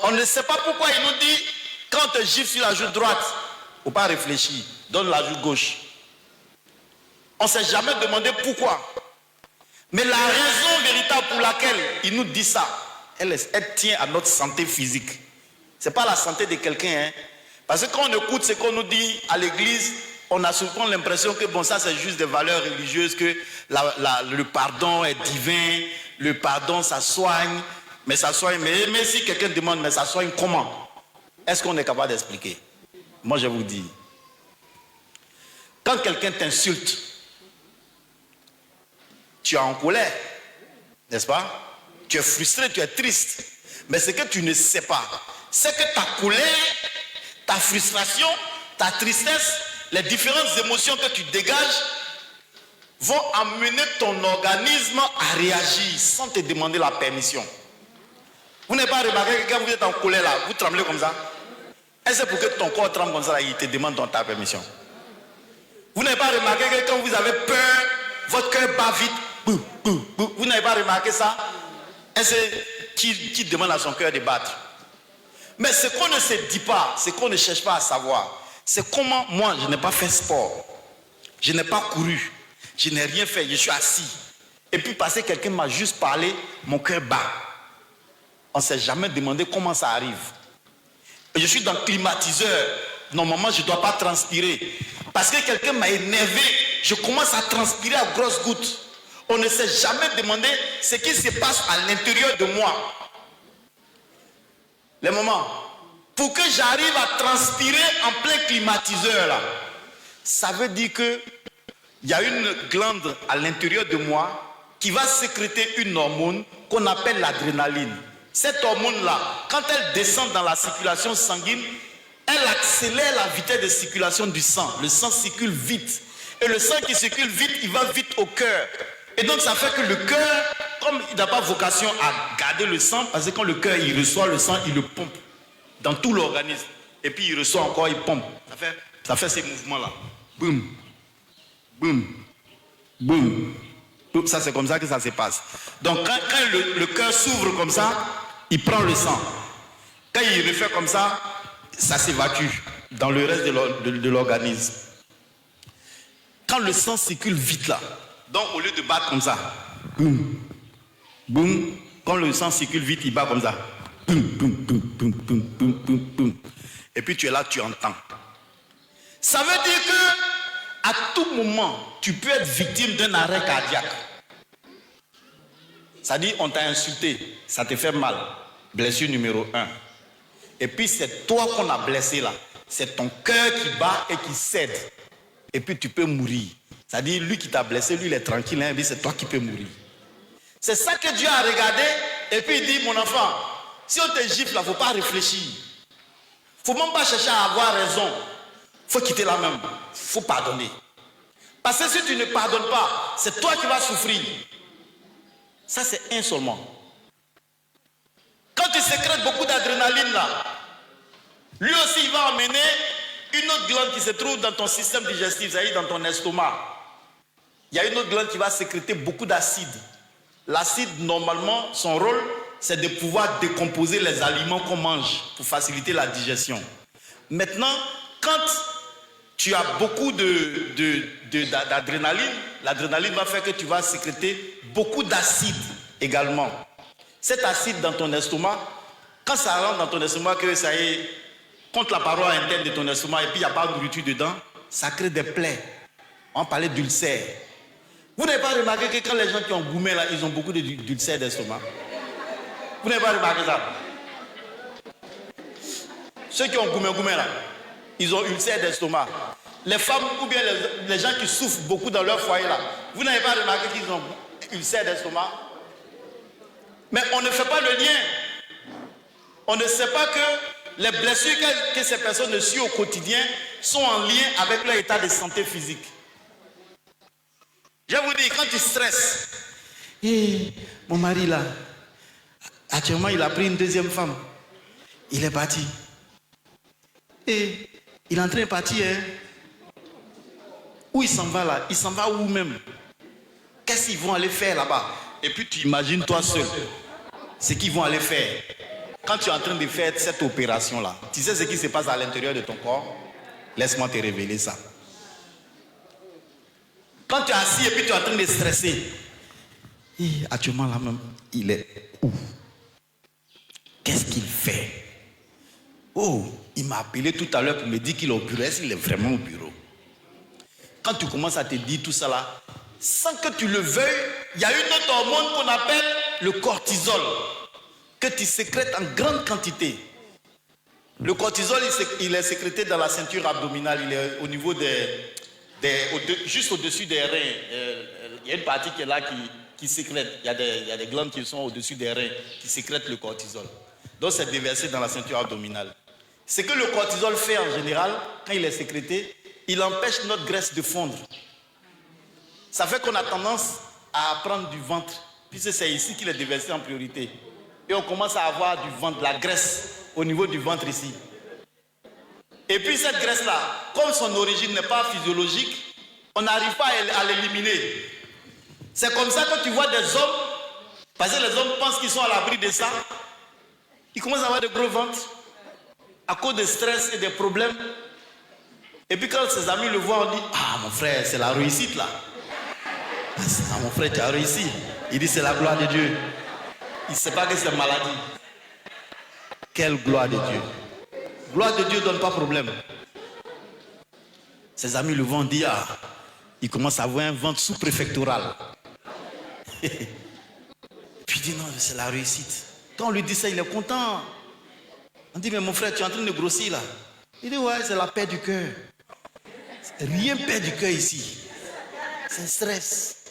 On ne sait pas pourquoi il nous dit, quand on te gifle sur la joue droite, il ne faut pas réfléchir, donne la joue gauche. On ne s'est jamais demandé pourquoi. Mais la raison véritable pour laquelle il nous dit ça, elle tient à notre santé physique. Ce n'est pas la santé de quelqu'un. Hein? Parce que quand on écoute ce qu'on nous dit à l'église, on a souvent l'impression que bon, ça c'est juste des valeurs religieuses, que le pardon est divin, le pardon ça soigne, mais ça soigne. Mais si quelqu'un demande, mais ça soigne comment? Est-ce qu'on est capable d'expliquer? Moi je vous dis, quand quelqu'un t'insulte, tu es en colère, n'est-ce pas? Tu es frustré, tu es triste. Mais ce que tu ne sais pas, c'est que ta colère, ta frustration, ta tristesse, les différentes émotions que tu dégages vont amener ton organisme à réagir sans te demander la permission. Vous n'avez pas remarqué que quand vous êtes en colère là, vous tremblez comme ça? Est-ce pour que ton corps tremble comme ça, là, il te demande ta permission? Vous n'avez pas remarqué que quand vous avez peur, votre cœur bat vite? Vous n'avez pas remarqué ça? Est-ce qui demande à son cœur de battre? Mais ce qu'on ne se dit pas, ce qu'on ne cherche pas à savoir, c'est comment moi je n'ai pas fait sport, je n'ai pas couru, Je n'ai rien fait, je suis assis. Et puis parce que quelqu'un m'a juste parlé, mon cœur bat. On ne s'est jamais demandé comment ça arrive. Et je suis dans le climatiseur. Normalement, je ne dois pas transpirer. Parce que quelqu'un m'a énervé, je commence à transpirer à grosses gouttes. On ne s'est jamais demandé ce qui se passe à l'intérieur de moi. Les moments, pour que j'arrive à transpirer en plein climatiseur là, ça veut dire que il y a une glande à l'intérieur de moi qui va sécréter une hormone qu'on appelle l'adrénaline. Cette hormone-là, quand elle descend dans la circulation sanguine, elle accélère la vitesse de circulation du sang. Le sang circule vite. Et le sang qui circule vite, il va vite au cœur. Et donc ça fait que le cœur, comme il n'a pas vocation à garder le sang, parce que quand le cœur il reçoit le sang, il le pompe dans tout l'organisme. Et puis il reçoit encore, il pompe. Ça fait ces mouvements-là. Boum, boum, boum. Ça c'est comme ça que ça se passe. Donc quand le cœur s'ouvre comme ça, il prend le sang. Quand il refait comme ça, ça s'évacue dans le reste de l'organisme. Quand le sang circule vite là, donc au lieu de battre comme ça, boum, boum, quand le sang circule vite, il bat comme ça. Boum, boum, boum, boum, boum, boum, boum, boum. Et puis tu es là, tu entends. Ça veut dire que à tout moment, tu peux être victime d'un arrêt cardiaque. Ça dit, on t'a insulté, ça te fait mal. Blessure numéro 1. Et puis c'est toi qu'on a blessé là. C'est ton cœur qui bat et qui cède. Et puis tu peux mourir. C'est-à-dire, lui qui t'a blessé, lui il est tranquille, hein, c'est toi qui peux mourir. C'est ça que Dieu a regardé. Et puis il dit, mon enfant, si on te gifle, il ne faut pas réfléchir. Il ne faut même pas chercher à avoir raison. Il faut quitter la même. Il faut pardonner. Parce que si tu ne pardonnes pas, c'est toi qui vas souffrir. Ça, c'est un seulement. Quand tu sécrètes beaucoup d'adrénaline là, lui aussi il va emmener une autre glande qui se trouve dans ton système digestif, c'est-à-dire dans ton estomac. Il y a une autre glande qui va sécréter beaucoup d'acide. L'acide, normalement, son rôle, c'est de pouvoir décomposer les aliments qu'on mange pour faciliter la digestion. Maintenant, quand tu as beaucoup d'adrénaline, l'adrénaline va faire que tu vas sécréter beaucoup d'acide également. Cet acide dans ton estomac, quand ça rentre dans ton estomac, que ça est contre la paroi interne de ton estomac et puis il n'y a pas de nourriture dedans, ça crée des plaies. On parlait d'ulcères. Vous n'avez pas remarqué que quand les gens qui ont goumé là, ils ont beaucoup d'ulcères d'estomac? Vous n'avez pas remarqué ça? Ceux qui ont goumé là, ils ont ulcères d'estomac. Les femmes ou bien les gens qui souffrent beaucoup dans leur foyer là, vous n'avez pas remarqué qu'ils ont ulcères d'estomac? Mais on ne fait pas le lien. On ne sait pas que les blessures que ces personnes subissent au quotidien sont en lien avec leur état de santé physique. Je vous dis, quand tu stresses, mon mari là, actuellement il a pris une deuxième femme. Il est parti. Et il est en train de partir. Hein? Où il s'en va là? Il s'en va où même? Qu'est-ce qu'ils vont aller faire là-bas? Et puis tu imagines toi seul ce qu'ils vont aller faire. Quand tu es en train de faire cette opération-là, tu sais ce qui se passe à l'intérieur de ton corps? Laisse-moi te révéler ça. Quand tu es assis et puis tu es en train de stresser, actuellement là même, il est où? Qu'est-ce qu'il fait? Oh, il m'a appelé tout à l'heure pour me dire qu'il est au bureau. Est-ce qu'il est vraiment au bureau? Quand tu commences à te dire tout ça là, sans que tu le veuilles, il y a une autre hormone qu'on appelle le cortisol, que tu sécrètes en grande quantité. Le cortisol, il est sécrété dans la ceinture abdominale, il est au niveau juste au-dessus des reins. Il y a une partie qui est là qui sécrète. Il y a des glandes qui sont au-dessus des reins qui sécrètent le cortisol. Donc c'est déversé dans la ceinture abdominale. Ce que le cortisol fait en général, quand il est sécrété, il empêche notre graisse de fondre. Ça fait qu'on a tendance à prendre du ventre, puisque c'est ici qu'il est déversé en priorité. Et on commence à avoir du ventre, de la graisse au niveau du ventre ici. Et puis cette graisse-là, comme son origine n'est pas physiologique, on n'arrive pas à l'éliminer. C'est comme ça que tu vois des hommes, parce que les hommes pensent qu'ils sont à l'abri de ça, ils commencent à avoir de gros ventres à cause de stress et des problèmes. Et puis quand ses amis le voient, on dit, ah mon frère, c'est la réussite là. Ah, mon frère, tu as réussi. Il dit c'est la gloire de Dieu. Il ne sait pas que c'est maladie. Quelle gloire de Dieu. Gloire de Dieu ne donne pas problème. Ses amis le vont dire, ah, il commence à avoir un ventre sous-préfectoral. Puis il dit non, c'est la réussite. Quand on lui dit ça, il est content. On dit mais mon frère, tu es en train de grossir là. Il dit ouais, c'est la paix du cœur. Rien paix du cœur ici. C'est un stress.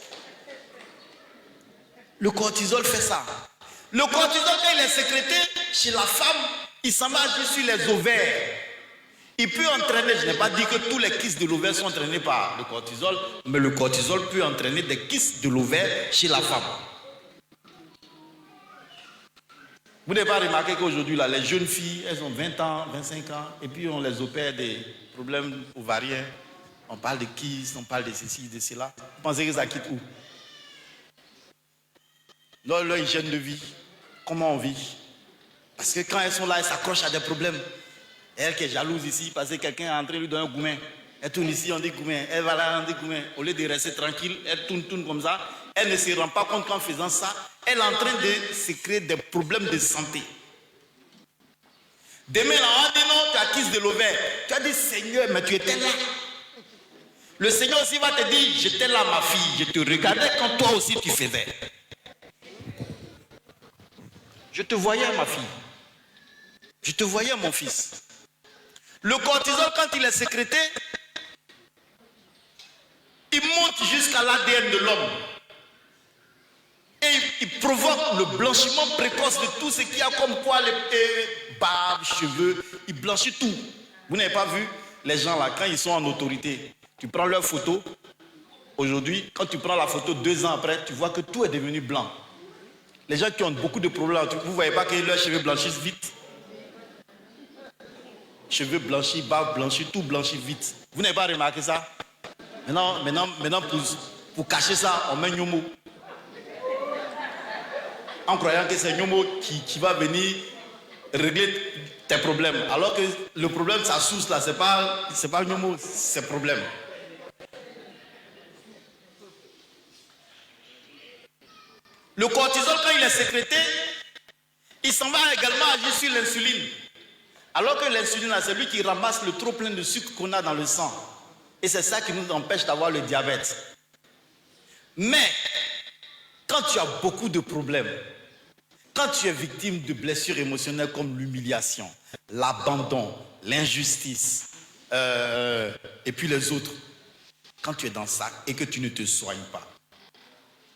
Le cortisol fait ça. Le cortisol, quand il est sécrété chez la femme, il s'en va juste sur les ovaires. Il peut entraîner, je n'ai pas dit que tous les kystes de l'ovaire sont entraînés par le cortisol, mais le cortisol peut entraîner des kystes de l'ovaire chez la femme. Vous n'avez pas remarqué qu'aujourd'hui, là, les jeunes filles, elles ont 20 ans, 25 ans, et puis on les opère des problèmes ovariens. On parle de kystes, on parle de ceci, de cela. Vous pensez que ça quitte où? Leur hygiène de vie, comment on vit? Parce que quand elles sont là, elles s'accrochent à des problèmes. Elle qui est jalouse ici, parce que quelqu'un est en train de lui donner un goumin. Elle tourne ici, on dit goumin. Elle va là, on dit goumin. Au lieu de rester tranquille, elle tourne comme ça. Elle ne se rend pas compte qu'en faisant ça, elle est en train de se créer des problèmes de santé. Demain, là, on dit non, tu as kyste de l'ovaire. Tu as dit Seigneur, mais tu étais là. Le Seigneur aussi va te dire, j'étais là ma fille, je te regardais quand toi aussi tu faisais. Je te voyais ma fille. Je te voyais mon fils. Le cortisol, quand il est sécrété, il monte jusqu'à l'ADN de l'homme. Et il provoque le blanchiment précoce de tout ce qu'il y a comme poils, barbes, cheveux. Il blanchit tout. Vous n'avez pas vu les gens là, quand ils sont en autorité, tu prends leur photo. Aujourd'hui, quand tu prends la photo 2 ans après, tu vois que tout est devenu blanc. Les gens qui ont beaucoup de problèmes, vous ne voyez pas que leurs cheveux blanchissent vite. Cheveux blanchis, barbe blanchie, tout blanchit vite. Vous n'avez pas remarqué ça? Maintenant pour cacher ça, on met Nyomo. En croyant que c'est Nyomo qui va venir régler tes problèmes. Alors que le problème, sa source là, c'est pas Nyomo, c'est problème. Le cortisol, quand il est sécrété, il s'en va également agir sur l'insuline. Alors que l'insuline, c'est lui qui ramasse le trop plein de sucre qu'on a dans le sang. Et c'est ça qui nous empêche d'avoir le diabète. Mais, quand tu as beaucoup de problèmes, quand tu es victime de blessures émotionnelles comme l'humiliation, l'abandon, l'injustice, et puis les autres, quand tu es dans ça et que tu ne te soignes pas,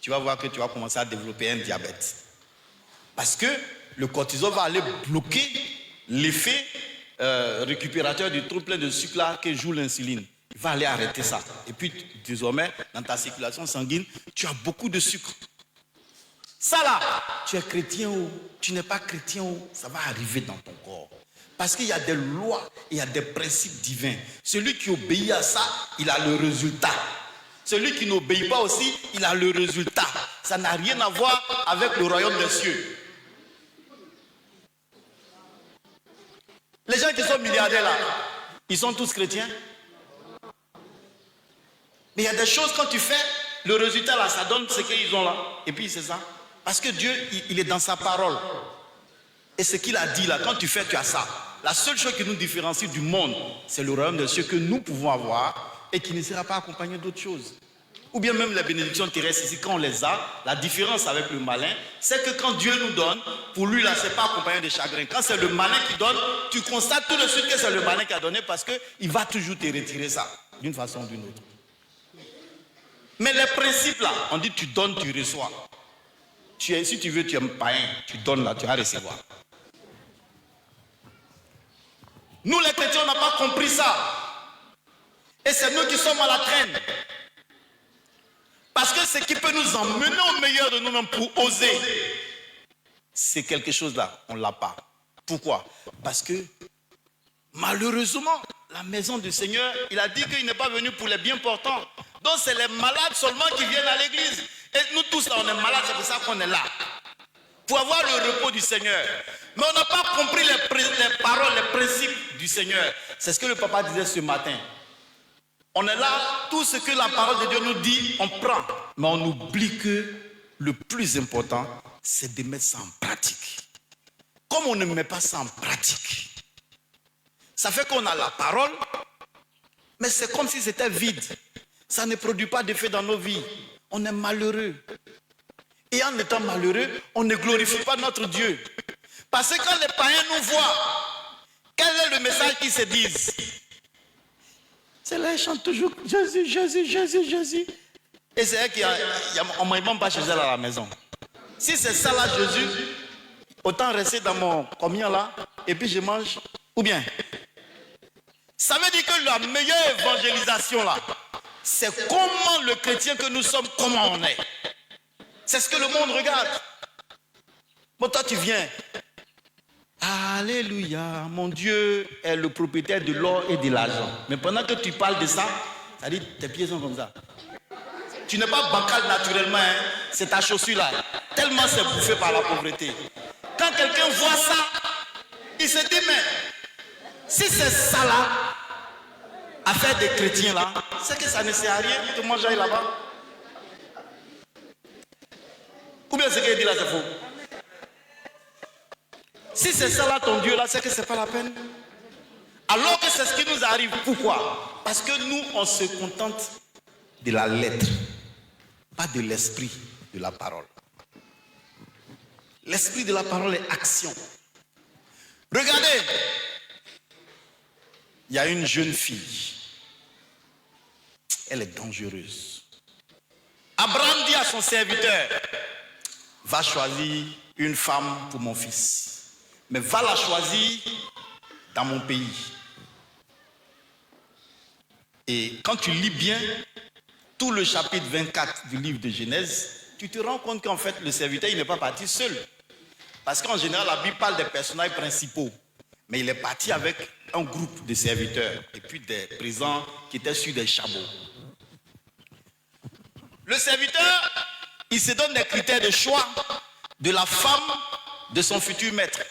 tu vas voir que tu vas commencer à développer un diabète. Parce que le cortisol va aller bloquer l'effet récupérateur du trop plein de sucre là que joue l'insuline. Il va aller arrêter ça. Et puis désormais, dans ta circulation sanguine, tu as beaucoup de sucre. Ça là, tu es chrétien ou tu n'es pas chrétien ou ça va arriver dans ton corps. Parce qu'il y a des lois, il y a des principes divins. Celui qui obéit à ça, il a le résultat. Celui qui n'obéit pas aussi, il a le résultat. Ça n'a rien à voir avec le royaume des cieux. Les gens qui sont milliardaires là, ils sont tous chrétiens. Mais il y a des choses quand tu fais, le résultat là, ça donne ce qu'ils ont là. Et puis c'est ça. Parce que Dieu, il est dans sa parole. Et ce qu'il a dit là, quand tu fais, tu as ça. La seule chose qui nous différencie du monde, c'est le royaume des cieux que nous pouvons avoir et qui ne sera pas accompagné d'autres choses. Ou bien même les bénédictions terrestres ici, quand on les a, la différence avec le malin, c'est que quand Dieu nous donne, pour lui là, c'est pas accompagné de chagrin. Quand c'est le malin qui donne, tu constates tout de suite que c'est le malin qui a donné parce qu'il va toujours te retirer ça, d'une façon ou d'une autre. Mais les principes là, on dit tu donnes, tu reçois. Si tu veux, tu es un païen, tu donnes là, tu vas recevoir. Nous les chrétiens, on n'a pas compris ça. Et c'est nous qui sommes à la traîne. Parce que ce qui peut nous emmener au meilleur de nous-mêmes pour oser, c'est quelque chose là, on ne l'a pas. Pourquoi? Parce que malheureusement, la maison du Seigneur, il a dit qu'il n'est pas venu pour les bien portants. Donc c'est les malades seulement qui viennent à l'église. Et nous tous là, on est malades, c'est pour ça qu'on est là. Pour avoir le repos du Seigneur. Mais on n'a pas compris les paroles, les principes du Seigneur. C'est ce que le papa disait ce matin. On est là, tout ce que la parole de Dieu nous dit, on prend. mais on oublie que le plus important, c'est de mettre ça en pratique. Comme on ne met pas ça en pratique, ça fait qu'on a la parole, mais c'est comme si c'était vide. Ça ne produit pas d'effet dans nos vies. On est malheureux. Et en étant malheureux, on ne glorifie pas notre Dieu. Parce que quand les païens nous voient, quel est le message qu'ils se disent? C'est là, ils chantent toujours Jésus, Jésus, Jésus, Jésus. Et c'est elle on ne m'a même pas chez elle à la maison. Si c'est ça là, Jésus, autant rester dans mon communion là, et puis je mange, ou bien. Ça veut dire que la meilleure évangélisation là, c'est comment le chrétien que nous sommes, comment on est. C'est ce que le monde regarde. Bon, toi tu viens. Alléluia, mon Dieu est le propriétaire de l'or et de l'argent. Mais pendant que tu parles de ça, ça dit tes pieds sont comme ça. Tu n'es pas bancal naturellement, hein? C'est ta chaussure là. Tellement c'est bouffé par la pauvreté. Quand quelqu'un voit ça, il se dit mais si c'est ça là, affaire des chrétiens là, c'est que ça ne sert à rien de manger là-bas. Ou bien ce qu'il dit là c'est faux. Si c'est ça là ton Dieu là, c'est que c'est pas la peine. Alors que c'est ce qui nous arrive. Pourquoi? Parce que nous on se contente de la lettre, pas de l'esprit de la parole. L'esprit de la parole est action. Regardez, il y a une jeune fille. Elle est dangereuse. Abraham dit à son serviteur, va choisir une femme pour mon fils. Mais va la choisir dans mon pays. Et quand tu lis bien tout le chapitre 24 du livre de Genèse, tu te rends compte qu'en fait le serviteur il n'est pas parti seul. Parce qu'en général la Bible parle des personnages principaux. Mais il est parti avec un groupe de serviteurs et puis des présents qui étaient sur des chameaux. Le serviteur, il se donne des critères de choix de la femme de son futur maître.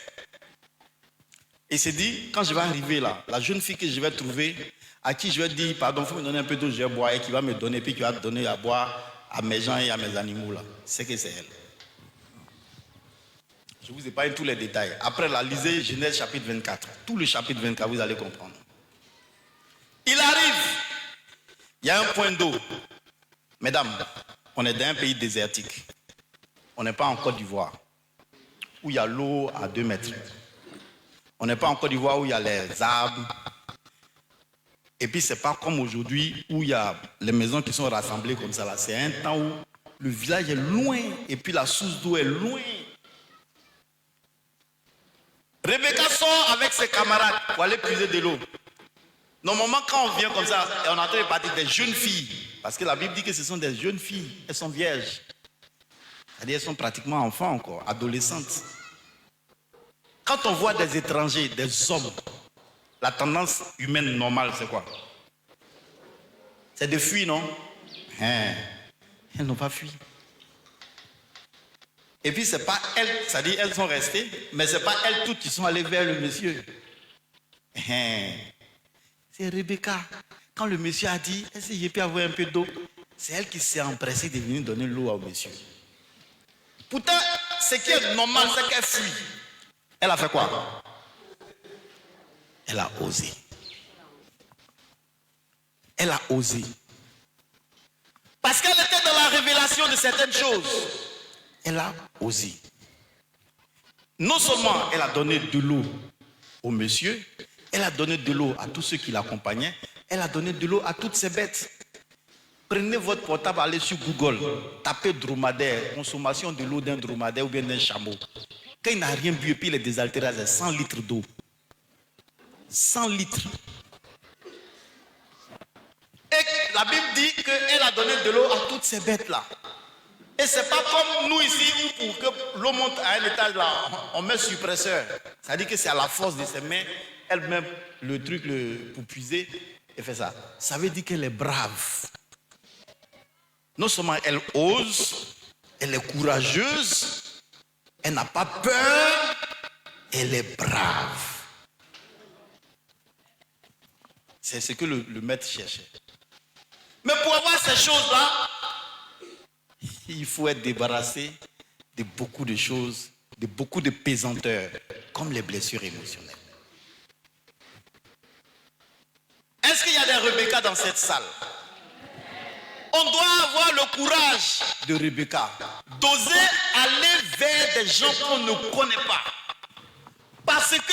Il s'est dit, quand je vais arriver là, la jeune fille que je vais trouver, à qui je vais dire, pardon, il faut me donner un peu d'eau, je vais boire, et qui va me donner, puis qui va donner à boire à mes gens et à mes animaux là. C'est que c'est elle. Je vous épargne tous les détails. Après la lisez Genèse chapitre 24. Tout le chapitre 24, vous allez comprendre. Il arrive. Il y a un point d'eau. Mesdames, on est dans un pays désertique. On n'est pas en Côte d'Ivoire, où il y a l'eau à 2 mètres. On n'est pas en Côte d'Ivoire où il y a les arbres. Et puis c'est pas comme aujourd'hui où il y a les maisons qui sont rassemblées comme ça là. C'est un temps où le village est loin et puis la source d'eau est loin. Rebecca sort avec ses camarades pour aller puiser de l'eau. Normalement, quand on vient comme ça, et on est en train de partir des jeunes filles, parce que la Bible dit que ce sont des jeunes filles, elles sont vierges. C'est-à-dire elles sont pratiquement enfants encore, adolescentes. Quand on voit des étrangers, des hommes, la tendance humaine normale, c'est quoi? C'est de fuir, non? Elles n'ont pas fui. Et puis c'est pas elles, c'est-à-dire elles sont restées, mais c'est pas elles toutes qui sont allées vers le monsieur. C'est Rebecca. Quand le monsieur a dit, est-ce que je peux avoir un peu d'eau? C'est elle qui s'est empressée de venir donner l'eau au monsieur. Pourtant, ce qui est normal, c'est qu'elle fuit. Elle a fait quoi? Elle a osé. Elle a osé. Parce qu'elle était dans la révélation de certaines choses. Elle a osé. Non seulement elle a donné de l'eau au monsieur, elle a donné de l'eau à tous ceux qui l'accompagnaient, elle a donné de l'eau à toutes ces bêtes. Prenez votre portable, allez sur Google, tapez dromadaire, consommation de l'eau d'un dromadaire ou bien d'un chameau. Quand il n'a rien bu et puis il est désaltéré, c'est 100 litres d'eau. 100 litres. Et la Bible dit qu'elle a donné de l'eau à toutes ces bêtes-là. Et c'est pas comme nous ici où pour que l'eau monte à un étage là, on met suppresseur. C'est-à-dire que c'est à la force de ses mains, elle met le truc pour puiser et fait ça. Ça veut dire qu'elle est brave. Non seulement elle ose, elle est courageuse, elle n'a pas peur, elle est brave. C'est ce que le maître cherchait. Mais pour avoir ces choses-là, il faut être débarrassé de beaucoup de choses, de beaucoup de pesanteurs, comme les blessures émotionnelles. Est-ce qu'il y a des Rebecca dans cette salle? On doit avoir le courage de Rebecca, d'oser aller vers des gens qu'on ne connaît pas. Parce que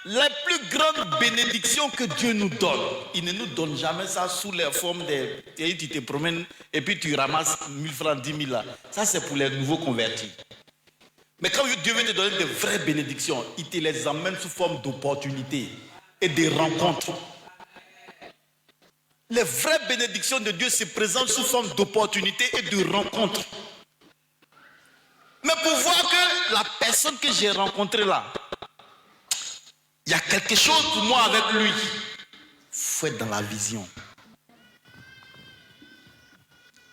la plus grande bénédiction que Dieu nous donne, il ne nous donne jamais ça sous la forme de... Tu te promènes et puis tu ramasses 1000 francs, 10 000 là. Ça, c'est pour les nouveaux convertis. Mais quand Dieu veut te donner de vraies bénédictions, il te les emmène sous forme d'opportunités et de rencontres. Les vraies bénédictions de Dieu se présentent sous forme d'opportunités et de rencontres. Mais pour voir que la personne que j'ai rencontrée là, il y a quelque chose pour moi avec lui, il faut être dans la vision.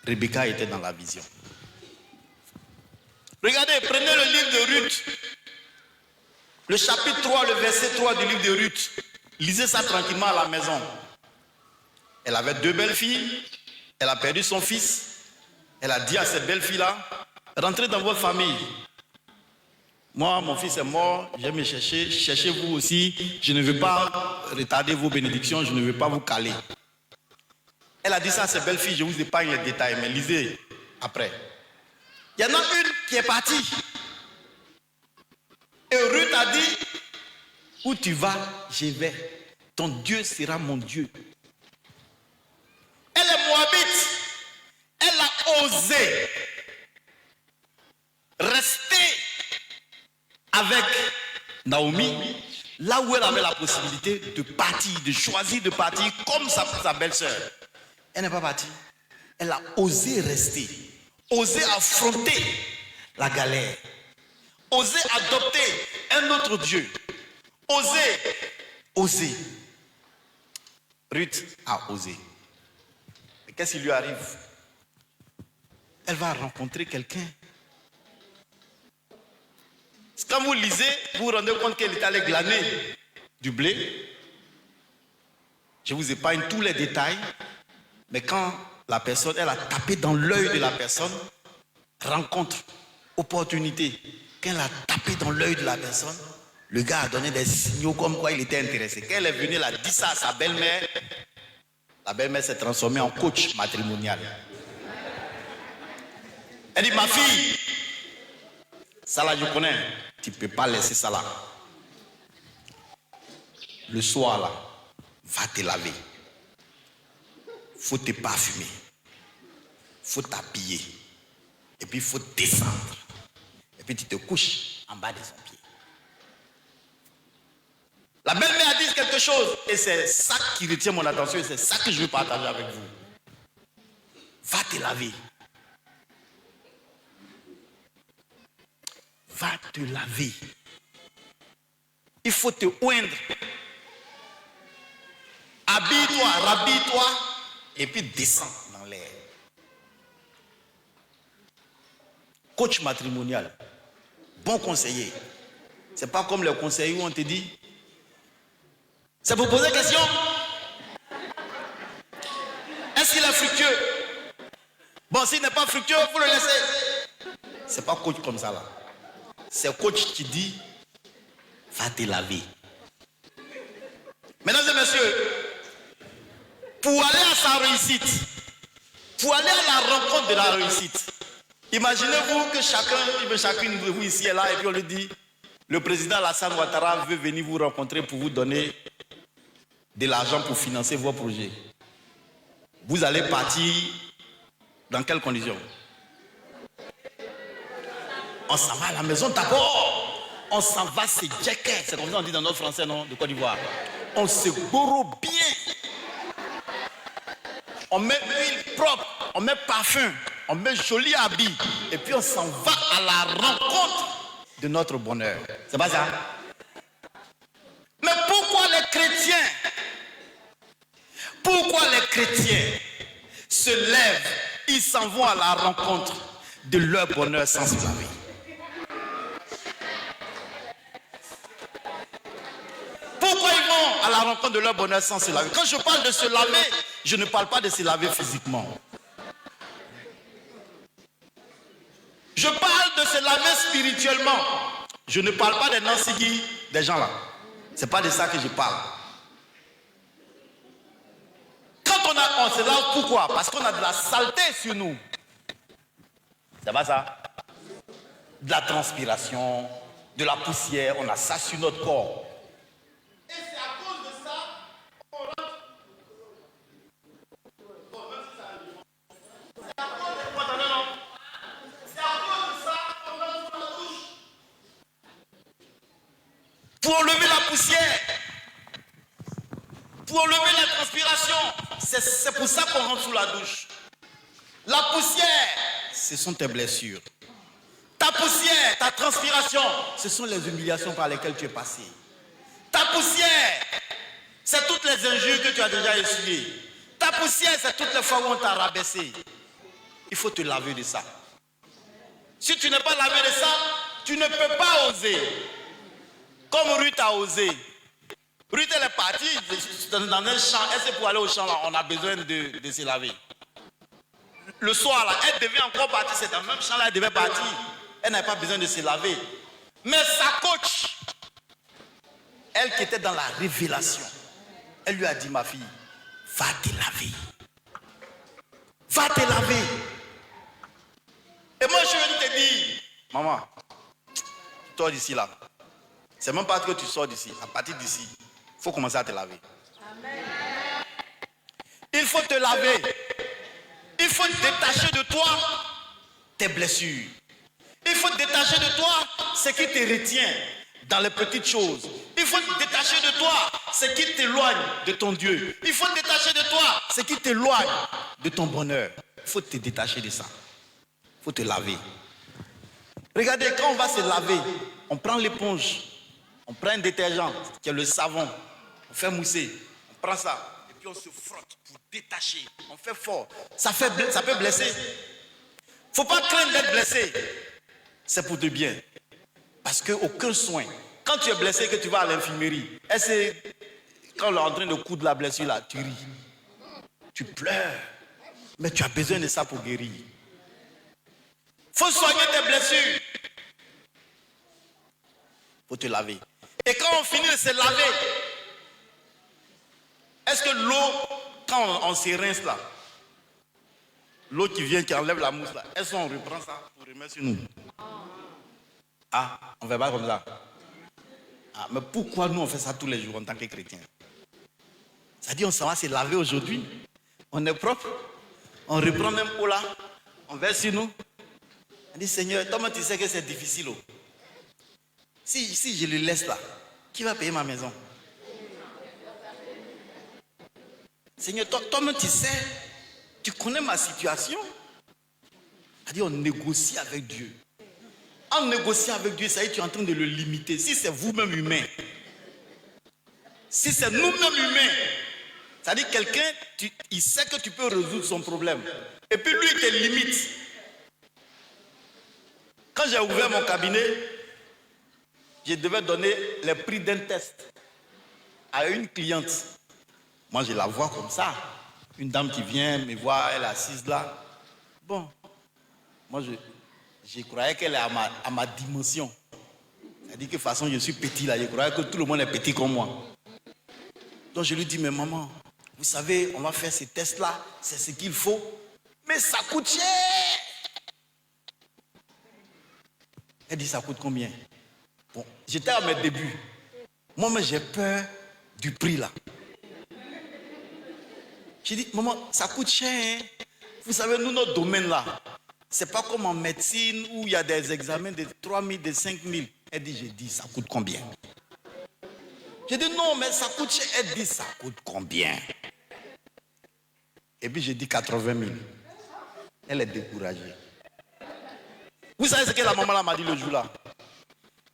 Rebecca était dans la vision. Regardez, prenez le livre de Ruth, le chapitre 3, le verset 3 du livre de Ruth. Lisez ça tranquillement à la maison. Elle avait 2 belles filles, elle a perdu son fils. Elle a dit à cette belle fille-là, rentrez dans votre famille. Moi, mon fils est mort, je vais me chercher, cherchez-vous aussi. Je ne veux pas retarder vos bénédictions, je ne veux pas vous caler. Elle a dit ça à ses belles filles, je vous épargne les détails, mais lisez après. Il y en a une qui est partie. Et Ruth a dit, où tu vas, je vais. Ton Dieu sera mon Dieu. Elle est moabite. Elle a osé rester avec Naomi, là où elle avait la possibilité de partir, de choisir de partir comme sa belle-sœur. Elle n'est pas partie. Elle a osé rester, osé affronter la galère, osé adopter un autre Dieu, osé. Ruth a osé. Mais qu'est-ce qui lui arrive? Elle va rencontrer quelqu'un. Quand vous lisez, vous vous rendez compte qu'elle est allée glaner du blé. Je vous épargne tous les détails. Mais quand la personne, elle a tapé dans l'œil de la personne, rencontre, opportunité. Quand elle a tapé dans l'œil de la personne, le gars a donné des signaux comme quoi il était intéressé. Quand elle est venue, elle a dit ça à sa belle-mère. La belle-mère s'est transformée en coach matrimonial. Elle dit, ma fille, ça là je connais, tu ne peux pas laisser ça là. Le soir là, va te laver. Faut te parfumer. Faut t'habiller. Et puis il faut descendre. Et puis tu te couches en bas de son pied. La belle-mère a dit quelque chose. Et c'est ça qui retient mon attention. Et c'est ça que je veux partager avec vous. Va te laver. Va te laver. Il faut te oindre. Habille-toi, rhabille-toi. Et puis descends dans l'air. Coach matrimonial. Bon conseiller. C'est pas comme les conseillers où on te dit. C'est pour poser question. Est-ce qu'il est fructueux? Bon, s'il n'est pas fructueux, il faut le laisser. C'est pas coach comme ça là. C'est coach qui dit, va te laver. Mesdames et messieurs, pour aller à sa réussite, pour aller à la rencontre de la réussite, imaginez-vous que chacune de vous ici est là et puis on lui dit, le président Alassane Ouattara veut venir vous rencontrer pour vous donner de l'argent pour financer vos projets. Vous allez partir dans quelles conditions? On s'en va à la maison d'abord. On s'en va se jacker. C'est comme ça on dit dans notre français, non, de Côte d'Ivoire. On se goro bien. On met huile propre. On met parfum. On met joli habit. Et puis on s'en va à la rencontre de notre bonheur. C'est pas ça? Mais pourquoi les chrétiens se lèvent, ils s'en vont à la rencontre de leur bonheur sans se laver? Pourquoi ils vont à la rencontre de leur bonheur sans se laver? Quand je parle de se laver, je ne parle pas de se laver physiquement. Je ne parle pas des Nansigi, des gens là. C'est pas de ça que je parle. Quand on se lave, pourquoi? Parce qu'on a de la saleté sur nous. C'est pas ça? De la transpiration, de la poussière, on a ça sur notre corps. Et c'est à cause de ça qu'on rentre. C'est à cause de quoi? Non. C'est à cause de ça qu'on rentre dans la douche. Pour enlever la poussière, pour enlever la transpiration, c'est pour ça qu'on rentre sous la douche. La poussière, ce sont tes blessures. Ta poussière, ta transpiration, ce sont les humiliations par lesquelles tu es passé. Ta poussière, c'est toutes les injures que tu as déjà essuyées. Ta poussière, c'est toutes les fois où on t'a rabaissé. Il faut te laver de ça. Si tu n'es pas lavé de ça, tu ne peux pas oser. Comme Ruth a osé. Ruth, elle est partie dans un champ. Elle sait pour aller au champ, là, on a besoin de se laver. Le soir, là, elle devait encore partir. C'est dans le même champ, là, elle devait partir. Elle n'avait pas besoin de se laver. Mais sa coach, elle qui était dans la révélation, elle lui a dit, ma fille, va te laver. Va te laver. Et moi, je vais te dire, maman, toi d'ici là, c'est même pas que tu sors d'ici. À partir d'ici, il faut commencer à te laver. Amen. Il faut te laver. Il faut détacher de toi tes blessures. Il faut détacher de toi ce qui te retient dans les petites choses. Il faut détacher de toi ce qui t'éloigne de ton Dieu. Il faut détacher de toi ce qui t'éloigne de ton bonheur. Il faut te détacher de ça. Il faut te laver. Regardez, quand on va se laver, on prend l'éponge, on prend un détergent qui est le savon, on fait mousser, on prend ça et puis on se frotte pour détacher. On fait fort. Ça peut blesser. Il ne faut pas craindre d'être blessé. C'est pour te bien. Parce qu'aucun soin, quand tu es blessé, que tu vas à l'infirmerie, quand on est en train de coudre la blessure là, tu ris, tu pleures. Mais tu as besoin de ça pour guérir. Il faut soigner tes blessures. Il faut te laver. Et quand on finit de se laver, est-ce que l'eau, quand on se rince là, l'eau qui vient, qui enlève la mousse là, est-ce qu'on reprend ça pour remettre sur nous? Ah, on ne fait pas comme ça. Ah, mais pourquoi nous on fait ça tous les jours en tant que chrétiens? C'est-à-dire on s'en va se laver aujourd'hui, on est propre, on reprend même eau là, on verse sur nous. On dit Seigneur, toi tu sais que c'est difficile. Oh. Si je le laisse là, qui va payer ma maison? Seigneur, toi-même tu sais, tu connais ma situation. C'est-à-dire on négocie avec Dieu. En négociant avec Dieu, ça y est, tu es en train de le limiter. Si c'est vous-même humain, si c'est nous-mêmes humains, c'est-à-dire quelqu'un, il sait que tu peux résoudre son problème. Et puis lui, il te limite. Quand j'ai ouvert mon cabinet, je devais donner le prix d'un test à une cliente. Moi, je la vois comme ça. Une dame qui vient me voir, elle est assise là. Bon, moi, je croyais qu'elle est à ma dimension. C'est-à-dire que de toute façon, je suis petit là. Je croyais que tout le monde est petit comme moi. Donc, je lui dis, mais maman, vous savez, on va faire ces tests-là. C'est ce qu'il faut. Mais ça coûte cher. Elle dit, ça coûte combien? Bon, j'étais à mes débuts. Moi, j'ai peur du prix là. J'ai dit, maman, ça coûte cher. Hein? Vous savez, nous, notre domaine là, c'est pas comme en médecine où il y a des examens de 3 000, de 5 000. Elle dit, j'ai dit, ça coûte combien? J'ai dit, non, mais ça coûte cher. Elle dit, ça coûte combien? Et puis j'ai dit 80 000. Elle est découragée. Vous savez ce que la maman là m'a dit le jour là?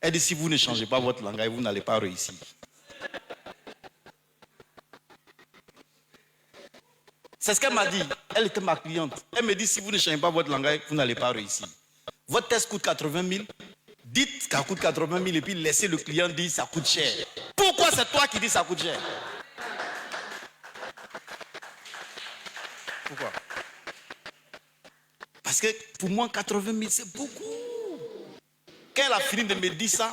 Elle dit, si vous ne changez pas votre langage, vous n'allez pas réussir. C'est ce qu'elle m'a dit. Elle était ma cliente. Elle me dit, si vous ne changez pas votre langage, vous n'allez pas réussir. Votre test coûte 80 000. Dites qu'elle coûte 80 000 et puis laissez le client dire ça coûte cher. Pourquoi c'est toi qui dis ça coûte cher? Pourquoi? Parce que pour moi, 80 000, c'est beaucoup. Quand elle a fini de me dire ça,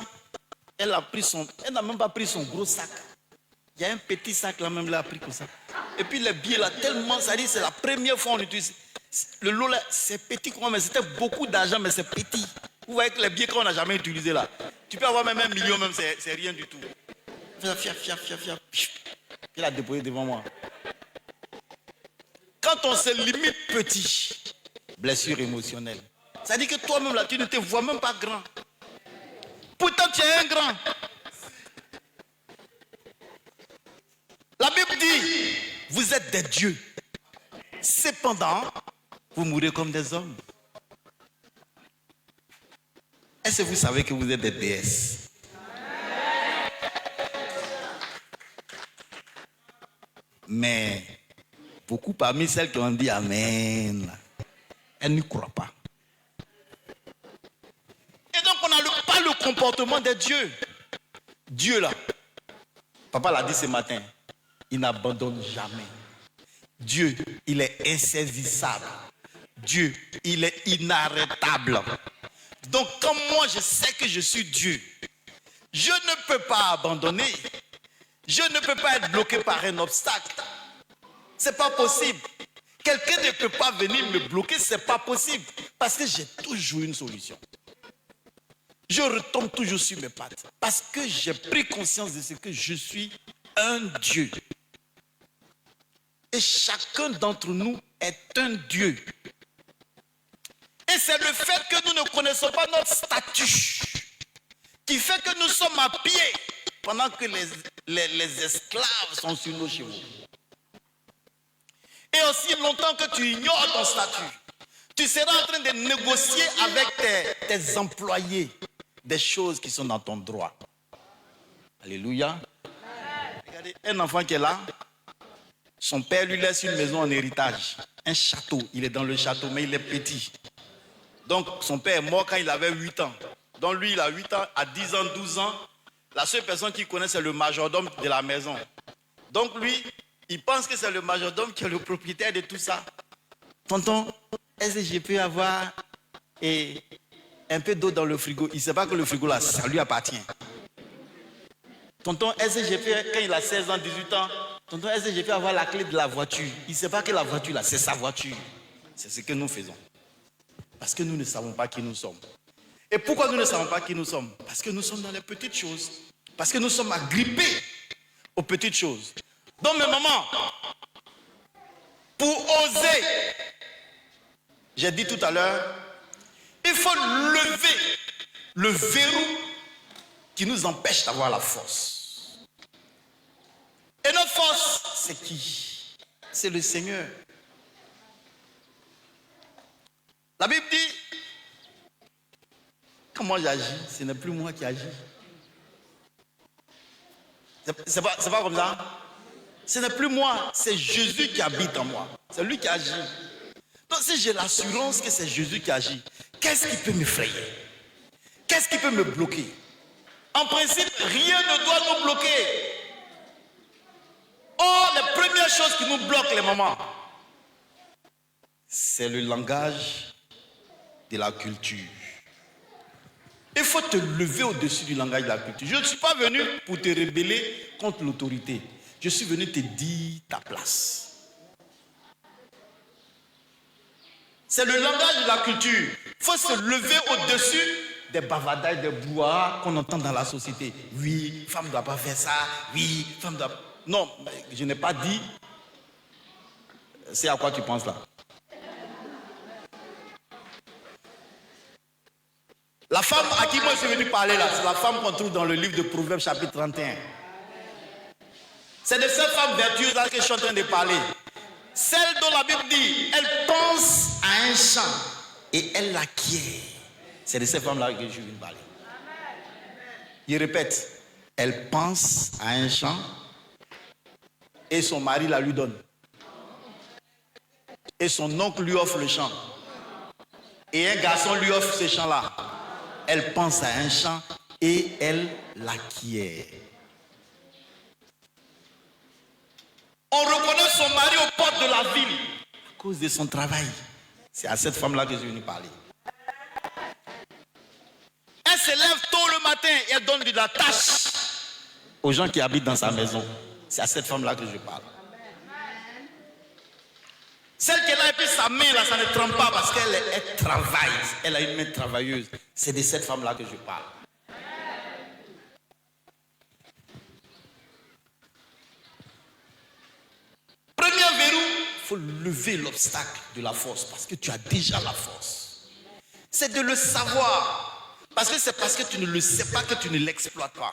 Elle n'a même pas pris son gros sac. Il y a un petit sac là même, elle a pris comme ça. Et puis les billets là, tellement, ça dit, c'est la première fois qu'on utilise. Le lot là, c'est petit quoi, mais c'était beaucoup d'argent, mais c'est petit. Vous voyez que les billets qu'on n'a jamais utilisés là, tu peux avoir même 1 million, même, c'est rien du tout. Fia. Il a déposé devant moi. Quand on se limite petit, blessure émotionnelle, ça dit que toi-même là, tu ne te vois même pas grand. Pourtant, tu es un grand. La Bible dit, vous êtes des dieux. Cependant, vous mourrez comme des hommes. Est-ce que vous savez que vous êtes des déesses? Mais beaucoup parmi celles qui ont dit Amen, elles n'y croient pas. Et donc on n'a pas le comportement des dieux. Dieu là, papa l'a dit ce matin, il n'abandonne jamais. Dieu, il est insaisissable. Dieu, il est inarrêtable. Donc quand moi je sais que je suis Dieu, je ne peux pas abandonner. Je ne peux pas être bloqué par un obstacle. C'est pas possible. Quelqu'un ne peut pas venir me bloquer, c'est pas possible. Parce que j'ai toujours une solution. Je retombe toujours sur mes pattes. Parce que j'ai pris conscience de ce que je suis un Dieu. Et chacun d'entre nous est un Dieu. Et c'est le fait que nous ne connaissons pas notre statut qui fait que nous sommes à pied pendant que les esclaves sont sur nos chevaux. Et aussi longtemps que tu ignores ton statut, tu seras en train de négocier avec tes employés des choses qui sont dans ton droit. Alléluia. Regardez, un enfant qui est là, son père lui laisse une maison en héritage, un château. Il est dans le château, mais il est petit. Donc son père est mort quand il avait 8 ans. Donc lui, il a 8 ans, à 10 ans, 12 ans. La seule personne qu'il connaît, c'est le majordome de la maison. Donc lui, il pense que c'est le majordome qui est le propriétaire de tout ça. Tonton, est-ce que je peux avoir un peu d'eau dans le frigo? Il ne sait pas que le frigo là, ça lui appartient. Tonton, est-ce que je peux, quand il a 16 ans, 18 ans, tonton, est-ce que je peux avoir la clé de la voiture? Il ne sait pas que la voiture là, c'est sa voiture. C'est ce que nous faisons. Parce que nous ne savons pas qui nous sommes. Et pourquoi nous ne savons pas qui nous sommes? Parce que nous sommes dans les petites choses. Parce que nous sommes agrippés aux petites choses. Donc mes mamans, pour oser, j'ai dit tout à l'heure, il faut lever le verrou qui nous empêche d'avoir la force. Et notre force, c'est qui? C'est le Seigneur. La Bible dit, quand moi j'agis, ce n'est plus moi qui agis. C'est pas comme ça. Ce n'est plus moi, c'est Jésus qui habite en moi. C'est lui qui agit. Donc si j'ai l'assurance que c'est Jésus qui agit, qu'est-ce qui peut m'effrayer? Qu'est-ce qui peut me bloquer? En principe, rien ne doit nous bloquer. Or, les premières choses qui nous bloquent, les mamans, c'est le langage de la culture. Il faut te lever au-dessus du langage de la culture. Je ne suis pas venu pour te rebeller contre l'autorité. Je suis venu te dire ta place. C'est le langage de la culture. Il faut se lever au-dessus des bavardages, des brouhahas qu'on entend dans la société. Oui, femme ne doit pas faire ça. Oui, femme doit... Non, je n'ai pas dit. C'est à quoi tu penses là? La femme à qui moi je suis venu parler là, c'est la femme qu'on trouve dans le livre de Proverbes chapitre 31. C'est de cette femme vertueuse là que je suis en train de parler. Celle dont la Bible dit, elle pense à un champ et elle l'acquiert. C'est de cette femme là que je suis venu parler. Il répète, elle pense à un champ et son mari la lui donne. Et son oncle lui offre le champ. Et un garçon lui offre ce champ là. Elle pense à un champ et elle l'acquiert. On reconnaît son mari aux portes de la ville à cause de son travail. C'est à cette femme-là que je suis venu parler. Elle se lève tôt le matin, elle donne de la tâche aux gens qui habitent dans sa maison. C'est à cette femme-là que je parle. Celle qui est là et puis sa main là, ça ne tremble pas parce qu'elle travaille. Elle a une main travailleuse. C'est de cette femme-là que je parle. Premier verrou, il faut lever l'obstacle de la force parce que tu as déjà la force. C'est de le savoir. Parce que c'est parce que tu ne le sais pas que tu ne l'exploites pas.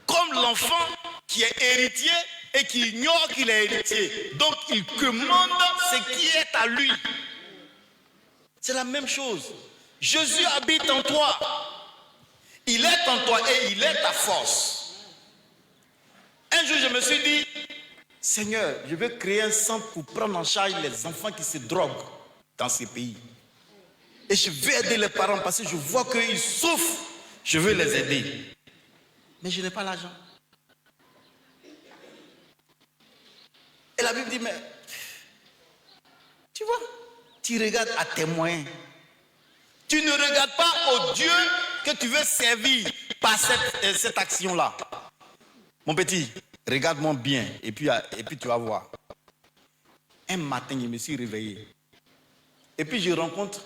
Comme l'enfant qui est héritier et qui ignore qu'il est héritier. Donc il commande ce qui est à lui. C'est la même chose. Jésus habite en toi. Il est en toi et il est ta force. Un jour je me suis dit, Seigneur, je veux créer un centre pour prendre en charge les enfants qui se droguent dans ces pays. Et je veux aider les parents parce que je vois qu'ils souffrent. Je veux les aider. Mais je n'ai pas l'argent. Et la Bible dit, mais tu vois, tu regardes à tes moyens. Tu ne regardes pas au Dieu que tu veux servir par cette action-là. Mon petit, regarde-moi bien et puis tu vas voir. Un matin, je me suis réveillé. Et puis je rencontre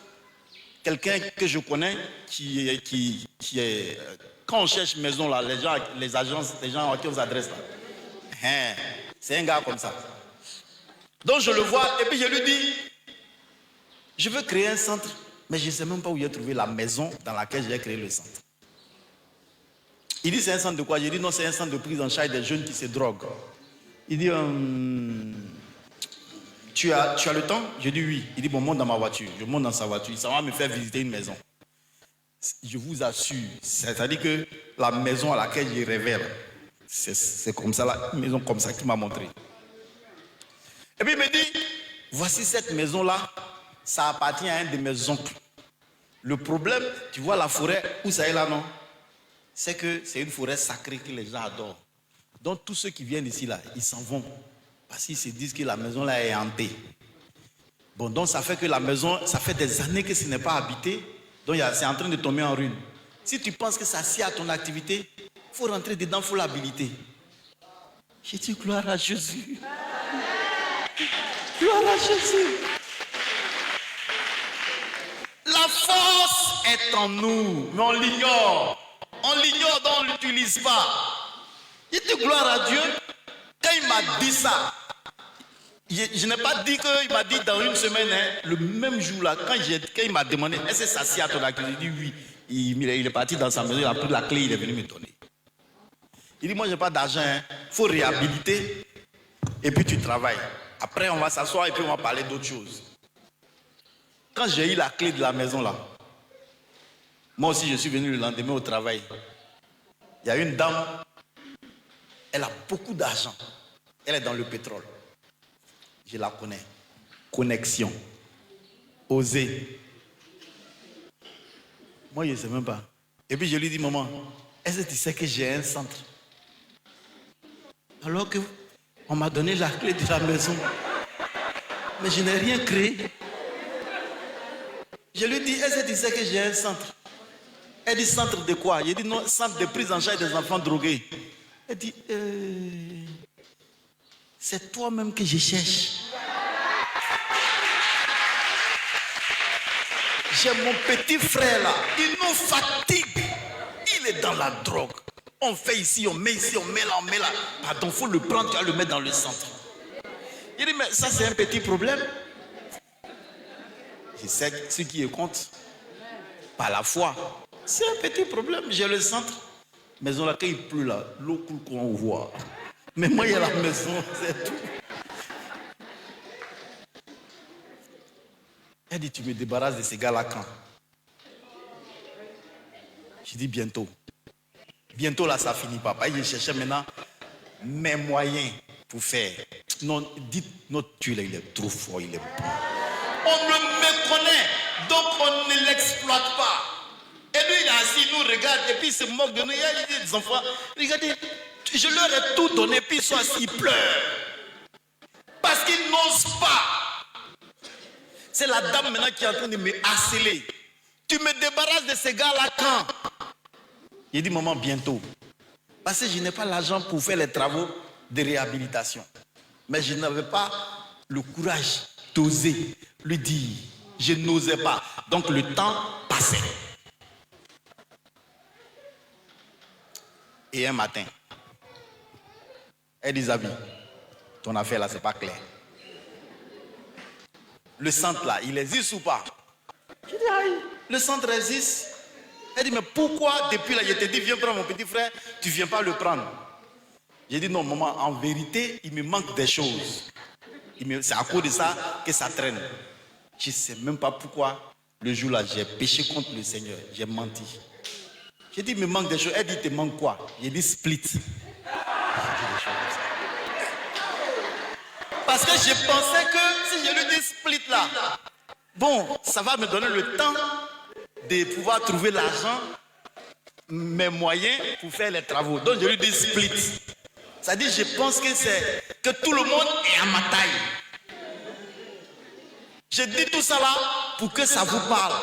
quelqu'un que je connais qui est quand on cherche maison là, les agences, les gens à qui on s'adresse là. C'est un gars comme ça. Donc je le vois et puis je lui dis, je veux créer un centre, mais je ne sais même pas où j'ai trouvé la maison dans laquelle j'ai créé le centre. Il dit, c'est un centre de quoi? J'ai dit, non, c'est un centre de prise en charge des jeunes qui se droguent. Il dit, tu as le temps? Je dis oui. Il dit, bon, monte dans ma voiture. Je monte dans sa voiture. Ça va me faire visiter une maison. Je vous assure, c'est-à-dire que la maison à laquelle je révèle, c'est comme ça, là, une maison comme ça qu'il m'a montré. Et puis il me dit, voici cette maison-là, ça appartient à un de mes oncles. Le problème, tu vois la forêt où ça est là, non? C'est que c'est une forêt sacrée que les gens adorent. Donc tous ceux qui viennent ici, là, ils s'en vont. Parce qu'ils se disent que la maison là est hantée. Bon, donc ça fait que la maison, ça fait des années que ce n'est pas habité. Donc c'est en train de tomber en ruine. Si tu penses que ça sied à ton activité, il faut rentrer dedans, il faut l'habiliter. J'ai dit gloire à Jésus. Gloire à Jésus. La force est en nous, mais on l'ignore. On l'ignore, donc on ne l'utilise pas. J'ai dit gloire à Dieu. Quand il m'a dit ça, je n'ai pas dit qu'il m'a dit dans une semaine, hein, le même jour là, quand il m'a demandé, est-ce que ça sied à ton activité? J'ai dit oui. Il est parti dans sa maison, il a pris la clé, il est venu me donner. Il dit, moi je n'ai pas d'argent, il faut réhabiliter et puis tu travailles. Après on va s'asseoir et puis on va parler d'autres choses. Quand j'ai eu la clé de la maison là, moi aussi je suis venu le lendemain au travail. Il y a une dame, elle a beaucoup d'argent. Elle est dans le pétrole. Je la connais. Connexion. Oser. Moi, je ne sais même pas. Et puis je lui dis, maman, est-ce que tu sais que j'ai un centre? Alors qu'on m'a donné la clé de la maison. Mais je n'ai rien créé. Je lui dis, est-ce que tu sais que j'ai un centre? Elle dit, centre de quoi? Je dis, non, centre de prise en charge des enfants drogués. Elle dit, c'est toi-même que je cherche. J'ai mon petit frère là, il nous fatigue. Il est dans la drogue. On fait ici, on met là, on met là. Pardon, il faut le prendre, tu vas le mettre dans le centre. Il dit, mais ça c'est un petit problème. Je sais ce qui est compte. Par la foi. C'est un petit problème. J'ai le centre. Maison là, quand il pleut là, l'eau coule qu'on voit. Mais moi, il y a la maison, c'est tout. Elle dit, tu me débarrasses de ces gars-là quand? Je dis bientôt. Bientôt là, ça finit, papa. Je cherchais maintenant mes moyens pour faire. Non, dites, notre Dieu, il est trop fort, il est bon. On le méconnaît, donc on ne l'exploite pas. Et lui, il est assis, il nous regarde, et puis il se moque de nous. Il y a des enfants, regardez, je leur ai tout donné, puis ils sont assis, ils pleurent. Parce qu'ils n'osent pas. C'est la dame maintenant qui est en train de me harceler. Tu me débarrasses de ces gars-là quand? J'ai dit, maman, bientôt. Parce que je n'ai pas l'argent pour faire les travaux de réhabilitation. Mais je n'avais pas le courage d'oser lui dire. Je n'osais pas. Donc le temps passait. Et un matin, elle dit, Zabi, ton affaire là, c'est pas clair. Le centre là, il existe ou pas? Je dis, aïe, le centre existe. Elle dit, mais pourquoi depuis là, je te dis, viens prendre mon petit frère, tu ne viens pas le prendre? J'ai dit, non, maman, en vérité, il me manque des choses. C'est à cause de ça que ça traîne. Je ne sais même pas pourquoi, le jour-là, j'ai péché contre le Seigneur. J'ai menti. J'ai dit, il me manque des choses. Elle dit, il te manque quoi? J'ai dit, split. Parce que je pensais que si je lui dis split là, bon, ça va me donner le temps de pouvoir trouver l'argent, mes moyens pour faire les travaux. Donc je lui dis split. C'est-à-dire, je pense que c'est que tout le monde est à ma taille. Je dis tout ça là pour que ça vous parle.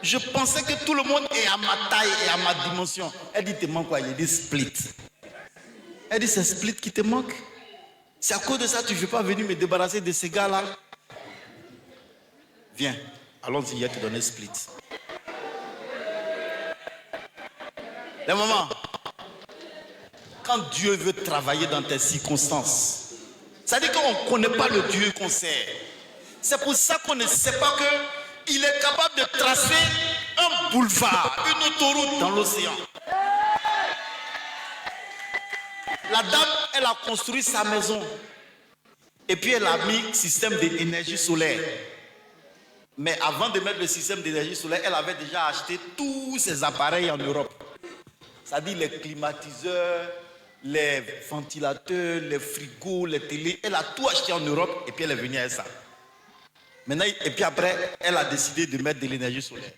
Je pensais que tout le monde est à ma taille et à ma dimension. Elle dit, te manque quoi? Il dit split. Elle dit, c'est split qui te manque? C'est à cause de ça que tu ne veux pas venir me débarrasser de ces gars-là? Viens, allons-y, je vais te donner split. Les mamans, quand Dieu veut travailler dans tes circonstances, ça veut dire qu'on ne connaît pas le Dieu qu'on sert. C'est pour ça qu'on ne sait pas qu'il est capable de tracer un boulevard, une autoroute dans l'océan. La dame, elle a construit sa maison. Et puis elle a mis système d'énergie solaire. Mais avant de mettre le système d'énergie solaire, elle avait déjà acheté tous ses appareils en Europe. C'est-à-dire les climatiseurs, les ventilateurs, les frigos, les télés. Elle a tout acheté en Europe et puis elle est venue avec ça. Maintenant, et puis après, elle a décidé de mettre de l'énergie solaire.